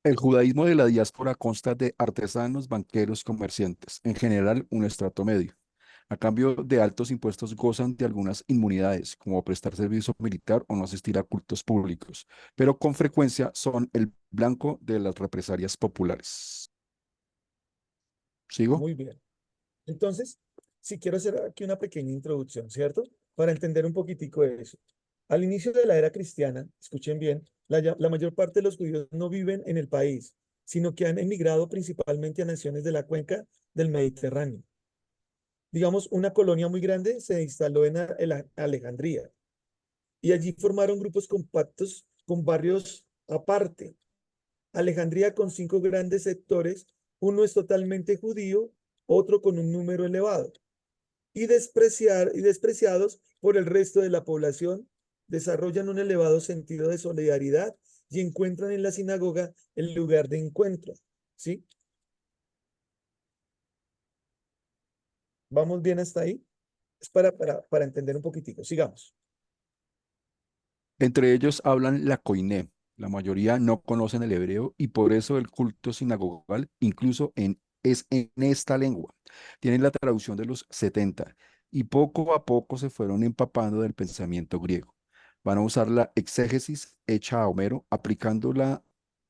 El judaísmo de la diáspora consta de artesanos, banqueros, comerciantes, en general un estrato medio. A cambio de altos impuestos gozan de algunas inmunidades, como prestar servicio militar o no asistir a cultos públicos, pero con frecuencia son el blanco de las represalias populares. ¿Sigo? Muy bien. Entonces, si quiero hacer aquí una pequeña introducción, ¿cierto? Para entender un poquitico de eso. Al inicio de la era cristiana, escuchen bien, la mayor parte de los judíos no viven en el país, sino que han emigrado principalmente a naciones de la cuenca del Mediterráneo. Digamos, una colonia muy grande se instaló en Alejandría y allí formaron grupos compactos con barrios aparte. Alejandría con 5 grandes sectores, uno es totalmente judío, otro con un número elevado, y despreciados por el resto de la población, desarrollan un elevado sentido de solidaridad y encuentran en la sinagoga el lugar de encuentro. ¿Sí? ¿Vamos bien hasta ahí? Es para entender un poquitico. Sigamos. Entre ellos hablan la koiné. La mayoría no conocen el hebreo y por eso el culto sinagogal incluso es en esta lengua. Tienen la traducción de los 70 y poco a poco se fueron empapando del pensamiento griego. Van a usar la exégesis hecha a Homero, aplicándola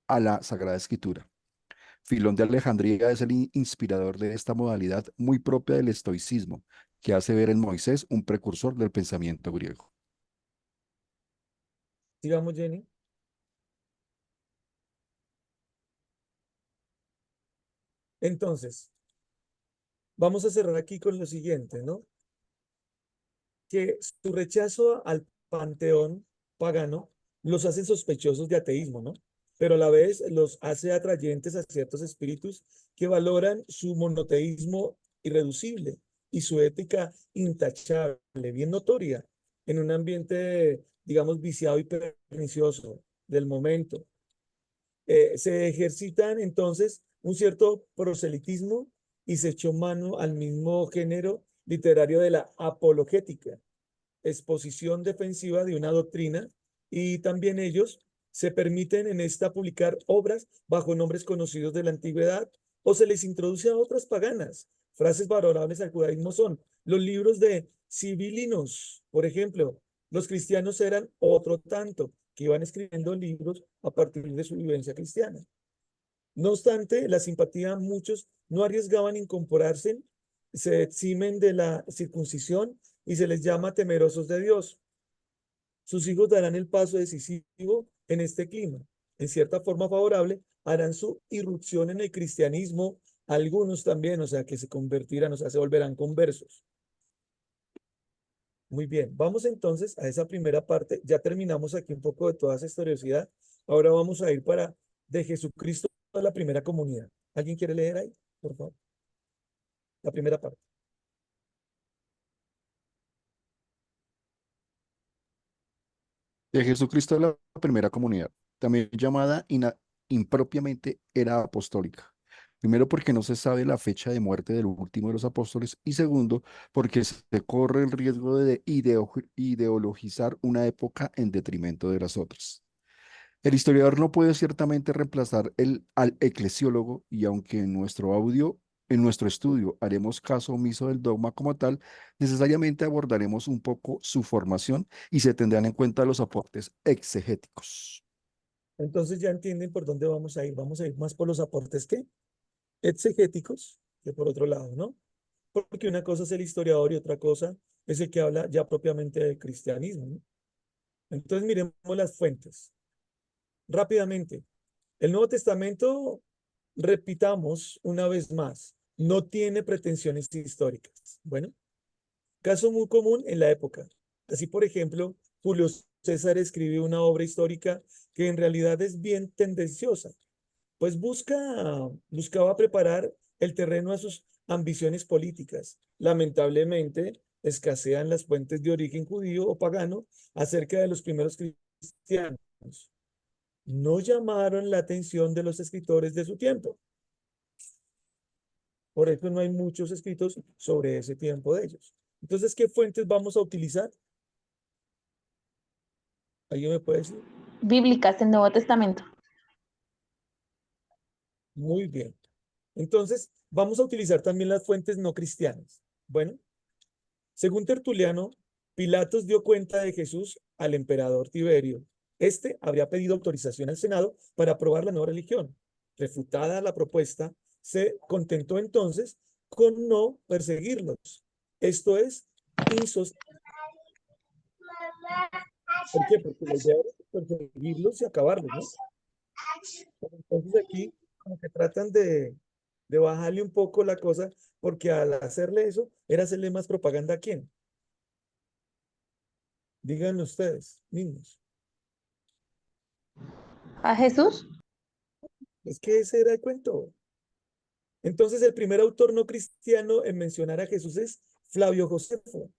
a la Sagrada Escritura. Filón de Alejandría es el inspirador de esta modalidad muy propia del estoicismo, que hace ver en Moisés un precursor del pensamiento griego. Sigamos, Jenny. Entonces, vamos a cerrar aquí con lo siguiente, ¿no? Que su rechazo al panteón pagano los hace sospechosos de ateísmo, ¿no? Pero a la vez los hace atrayentes a ciertos espíritus que valoran su monoteísmo irreducible y su ética intachable, bien notoria, en un ambiente, digamos, viciado y pernicioso del momento. Se ejercitan entonces un cierto proselitismo y se echó mano al mismo género literario de la apologética, exposición defensiva de una doctrina, y también ellos se permiten en esta publicar obras bajo nombres conocidos de la antigüedad o se les introduce a otras paganas. Frases valorables al judaísmo son los libros de Civilinos, por ejemplo. Los cristianos eran otro tanto, que iban escribiendo libros a partir de su vivencia cristiana. No obstante, la simpatía, muchos no arriesgaban incorporarse, se eximen de la circuncisión y se les llama temerosos de Dios. Sus hijos darán el paso decisivo en este clima. En cierta forma favorable, harán su irrupción en el cristianismo, algunos también, o sea, que se convertirán, o sea, se volverán conversos. Muy bien, vamos entonces a esa primera parte. Ya terminamos aquí un poco de toda esa historiosidad. Ahora vamos a ir para de Jesucristo a la primera comunidad. ¿Alguien quiere leer ahí, por favor? La primera parte. De Jesucristo la primera comunidad, también llamada impropiamente era apostólica. Primero, porque no se sabe la fecha de muerte del último de los apóstoles, y segundo, porque se corre el riesgo de ideologizar una época en detrimento de las otras. El historiador no puede ciertamente reemplazar al eclesiólogo, y aunque en nuestro estudio haremos caso omiso del dogma como tal, necesariamente abordaremos un poco su formación y se tendrán en cuenta los aportes exegéticos. Entonces ya entienden por dónde vamos a ir. Vamos a ir más por los aportes que exegéticos que por otro lado, ¿no? Porque una cosa es el historiador y otra cosa es el que habla ya propiamente del cristianismo, ¿no? Entonces miremos las fuentes. Rápidamente, el Nuevo Testamento, repitamos una vez más, no tiene pretensiones históricas. Bueno, caso muy común en la época. Así, por ejemplo, Julio César escribió una obra histórica que en realidad es bien tendenciosa, pues buscaba preparar el terreno a sus ambiciones políticas. Lamentablemente, escasean las fuentes de origen judío o pagano acerca de los primeros cristianos. No llamaron la atención de los escritores de su tiempo. Por eso no hay muchos escritos sobre ese tiempo de ellos. Entonces, ¿qué fuentes vamos a utilizar? ¿Alguien me puede decir? Bíblicas del Nuevo Testamento. Muy bien. Entonces, vamos a utilizar también las fuentes no cristianas. Bueno, según Tertuliano, Pilatos dio cuenta de Jesús al emperador Tiberio. Este habría pedido autorización al Senado para aprobar la nueva religión. Refutada la propuesta, se contentó entonces con no perseguirlos. Esto es insostenible. ¿Por qué? Porque la idea es perseguirlos y acabarlos, ¿no? Entonces aquí como que tratan de bajarle un poco la cosa, porque al hacerle eso, era hacerle más propaganda a quién. Díganlo ustedes mismos. ¿A Jesús? Es que ese era el cuento. Entonces, el primer autor no cristiano en mencionar a Jesús es Flavio Josefo,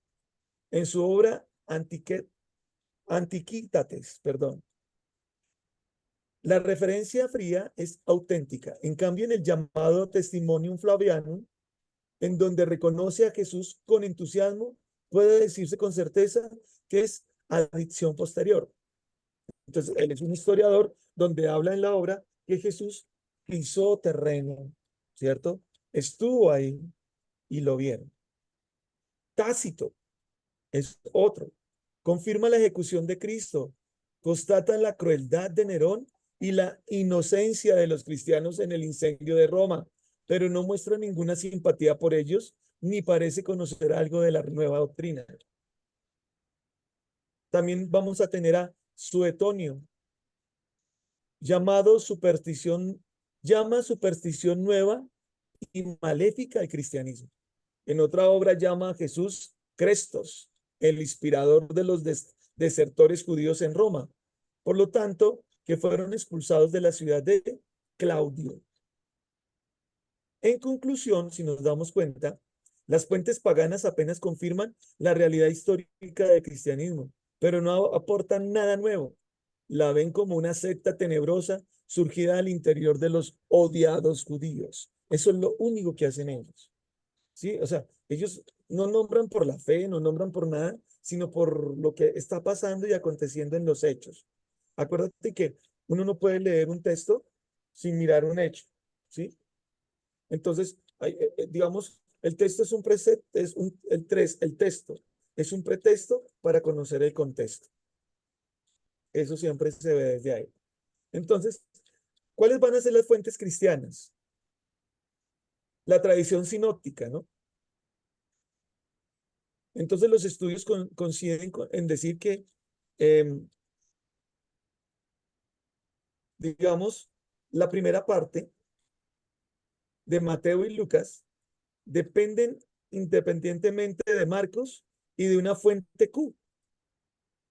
en su obra Antiquitates, perdón. La referencia fría es auténtica. En cambio, en el llamado Testimonium Flavianum, en donde reconoce a Jesús con entusiasmo, puede decirse con certeza que es adicción posterior. Entonces, él es un historiador donde habla en la obra que Jesús pisó terreno, ¿cierto? Estuvo ahí y lo vieron. Tácito es otro. confirma la ejecución de Cristo, constata la crueldad de Nerón y la inocencia de los cristianos en el incendio de Roma, pero no muestra ninguna simpatía por ellos, ni parece conocer algo de la nueva doctrina. También vamos a tener a Suetonio, llama superstición nueva y maléfica al cristianismo. En otra obra llama a Jesús Crestos, el inspirador de los desertores judíos en Roma. Por lo tanto, que fueron expulsados de la ciudad de Claudio. En conclusión, si nos damos cuenta, las fuentes paganas apenas confirman la realidad histórica del cristianismo, pero no aportan nada nuevo. La ven como una secta tenebrosa surgida al interior de los odiados judíos. Eso es lo único que hacen ellos. ¿Sí? O sea, ellos no nombran por la fe, no nombran por nada, sino por lo que está pasando y aconteciendo en los hechos. Acuérdate que uno no puede leer un texto sin mirar un hecho, ¿sí? Entonces, digamos, el texto es un precepto, el texto es un pretexto para conocer el contexto. Eso siempre se ve desde ahí. Entonces, ¿cuáles van a ser las fuentes cristianas? La tradición sinóptica, ¿no? Entonces, los estudios coinciden en decir que, digamos, la primera parte de Mateo y Lucas dependen independientemente de Marcos y de una fuente Q.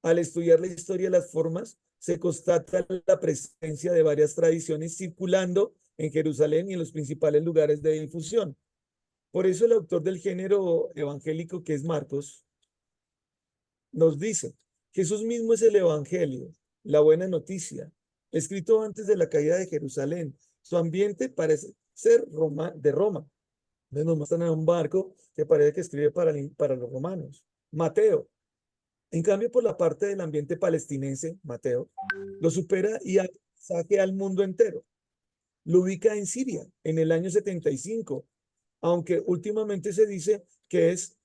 Al estudiar la historia de las formas, se constata la presencia de varias tradiciones circulando en Jerusalén y en los principales lugares de difusión. Por eso el autor del género evangélico, que es Marcos, nos dice: Jesús mismo es el evangelio, la buena noticia, escrito antes de la caída de Jerusalén. Su ambiente parece ser de Roma. Entonces nos muestran a un barco que parece que escribe para los romanos. Mateo, en cambio, por la parte del ambiente palestinense, Mateo, lo supera y saque al mundo entero. Lo ubica en Siria, en el año 75, aunque últimamente se dice que es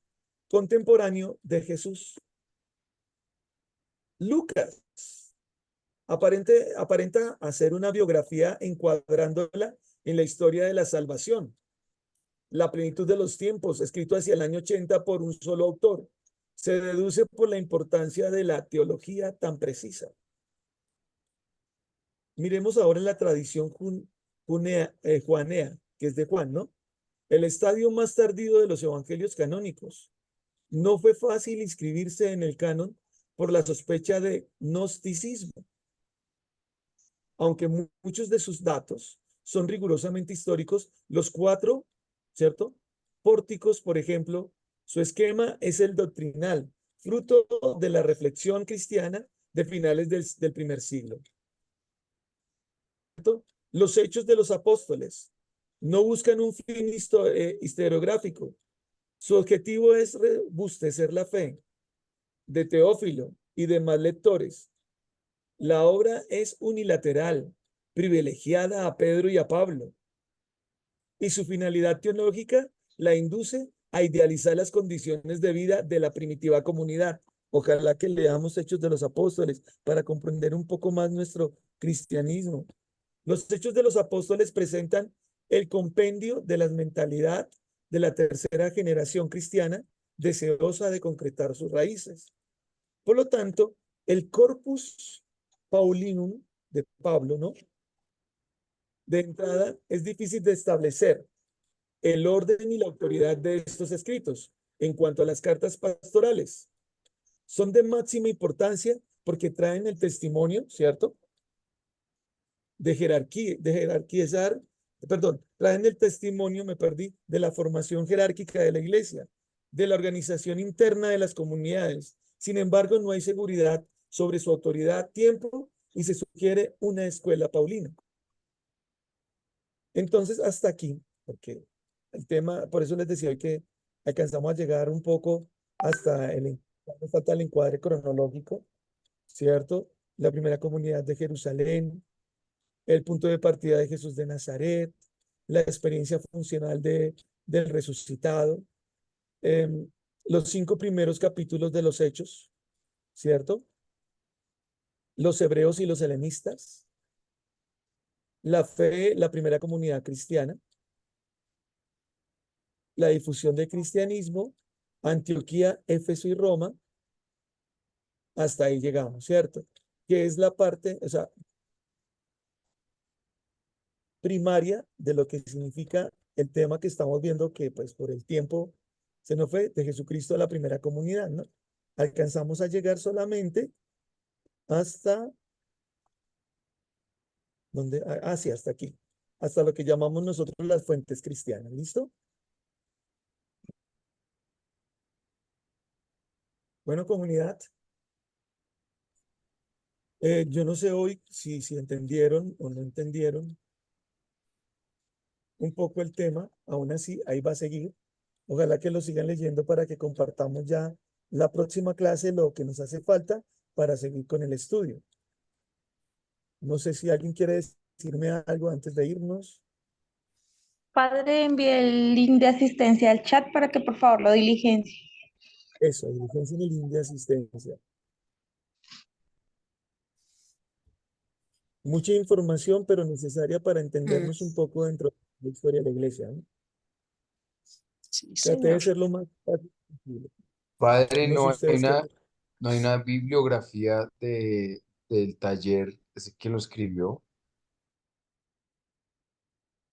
contemporáneo de Jesús. Lucas aparenta hacer una biografía encuadrándola en la historia de la salvación. La plenitud de los tiempos, escrito hacia el año 80 por un solo autor, se deduce por la importancia de la teología tan precisa. Miremos ahora la tradición juanea, que es de Juan, ¿no? El estadio más tardío de los evangelios canónicos. No fue fácil inscribirse en el canon por la sospecha de gnosticismo, aunque muchos de sus datos son rigurosamente históricos. Los 4, ¿cierto? Pórticos, por ejemplo, su esquema es el doctrinal, fruto de la reflexión cristiana de finales del primer siglo. Los hechos de los apóstoles no buscan un fin historiográfico. Su objetivo es robustecer la fe de Teófilo y demás lectores. La obra es unilateral, privilegiada a Pedro y a Pablo, y su finalidad teológica la induce a idealizar las condiciones de vida de la primitiva comunidad. Ojalá que leamos Hechos de los Apóstoles para comprender un poco más nuestro cristianismo. Los Hechos de los Apóstoles presentan el compendio de la mentalidad de la tercera generación cristiana deseosa de concretar sus raíces. Por lo tanto, el corpus paulinum de Pablo, ¿no? De entrada, es difícil de establecer el orden y la autoridad de estos escritos. En cuanto a las cartas pastorales, son de máxima importancia porque traen el testimonio, ¿cierto? Traen el testimonio, de la formación jerárquica de la iglesia, de la organización interna de las comunidades. Sin embargo, no hay seguridad sobre su autoridad, tiempo, y se sugiere una escuela paulina. Entonces, hasta aquí, porque el tema, por eso les decía hoy que alcanzamos a llegar un poco hasta el encuadre cronológico, ¿cierto? La primera comunidad de Jerusalén, el punto de partida de Jesús de Nazaret, la experiencia funcional del resucitado, los 5 primeros capítulos de los Hechos, ¿cierto? Los hebreos y los helenistas, la fe, la primera comunidad cristiana, la difusión del cristianismo, Antioquía, Éfeso y Roma, hasta ahí llegamos, ¿cierto? Que es la parte, o sea, primaria de lo que significa el tema que estamos viendo, que pues por el tiempo se nos fue, de Jesucristo a la primera comunidad, ¿no? Alcanzamos a llegar solamente hasta, ¿dónde? Sí, hasta aquí, hasta lo que llamamos nosotros las fuentes cristianas, ¿listo? Bueno, comunidad, yo no sé hoy si entendieron o no entendieron un poco el tema, aún así ahí va a seguir. Ojalá que lo sigan leyendo para que compartamos ya la próxima clase lo que nos hace falta para seguir con el estudio. No sé si alguien quiere decirme algo antes de irnos. Padre, envíe el link de asistencia al chat para que por favor lo diligencie. Eso, diligencia en el link de asistencia. Mucha información, pero necesaria para entendernos un poco dentro de la historia de la iglesia, ¿no? Sí, Traté de señor. ser lo más fácil posible. Padre, No sé no hay ustedes qué. no hay una bibliografía del taller ese que lo escribió.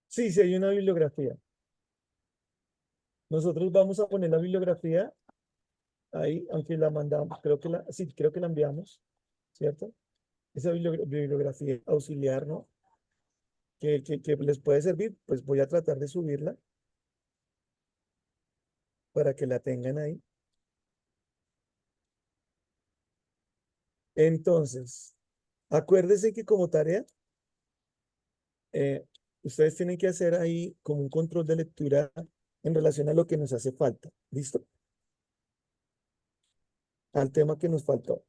Sí, sí hay una bibliografía. Nosotros vamos a poner la bibliografía ahí, aunque la mandamos, sí, creo que la enviamos, ¿cierto? Esa bibliografía auxiliar, ¿no? Que les puede servir, pues voy a tratar de subirla para que la tengan ahí. Entonces, acuérdense que como tarea, ustedes tienen que hacer ahí como un control de lectura en relación a lo que nos hace falta. ¿Listo? Al tema que nos faltó.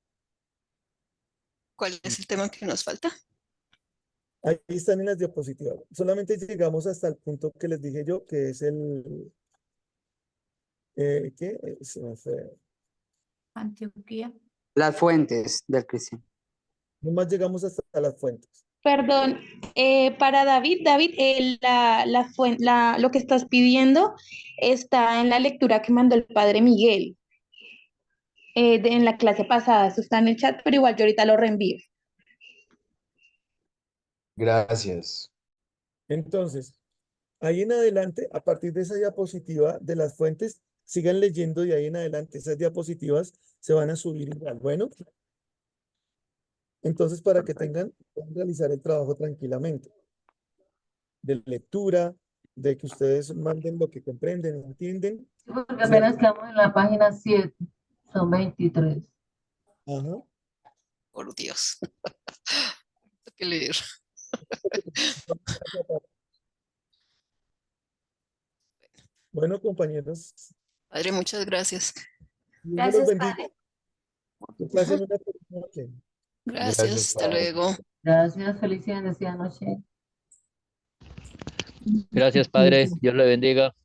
¿Cuál es el tema que nos falta? Ahí están en las diapositivas. Solamente llegamos hasta el punto que les dije yo, que es el... ¿qué? Se me fue. Antioquía. Las fuentes del cristianismo. Nomás llegamos hasta las fuentes. Perdón, para David, lo que estás pidiendo está en la lectura que mandó el padre Miguel en la clase pasada. Eso está en el chat, pero igual yo ahorita lo reenvío. Gracias. Entonces, ahí en adelante, a partir de esa diapositiva de las fuentes, sigan leyendo de ahí en adelante. Esas diapositivas se van a subir igual. Bueno, entonces para que puedan realizar el trabajo tranquilamente. De lectura, de que ustedes manden lo que comprenden, entienden. Porque apenas quedamos en la página 7, son 23. Ajá. Por Dios. Tengo que leer. Bueno, compañeros. Padre, muchas gracias. Dios los bendiga. Que pasen una feliz noche. Gracias, hasta luego. Gracias, feliz y bendecida noche. Gracias, Padre. Dios le bendiga.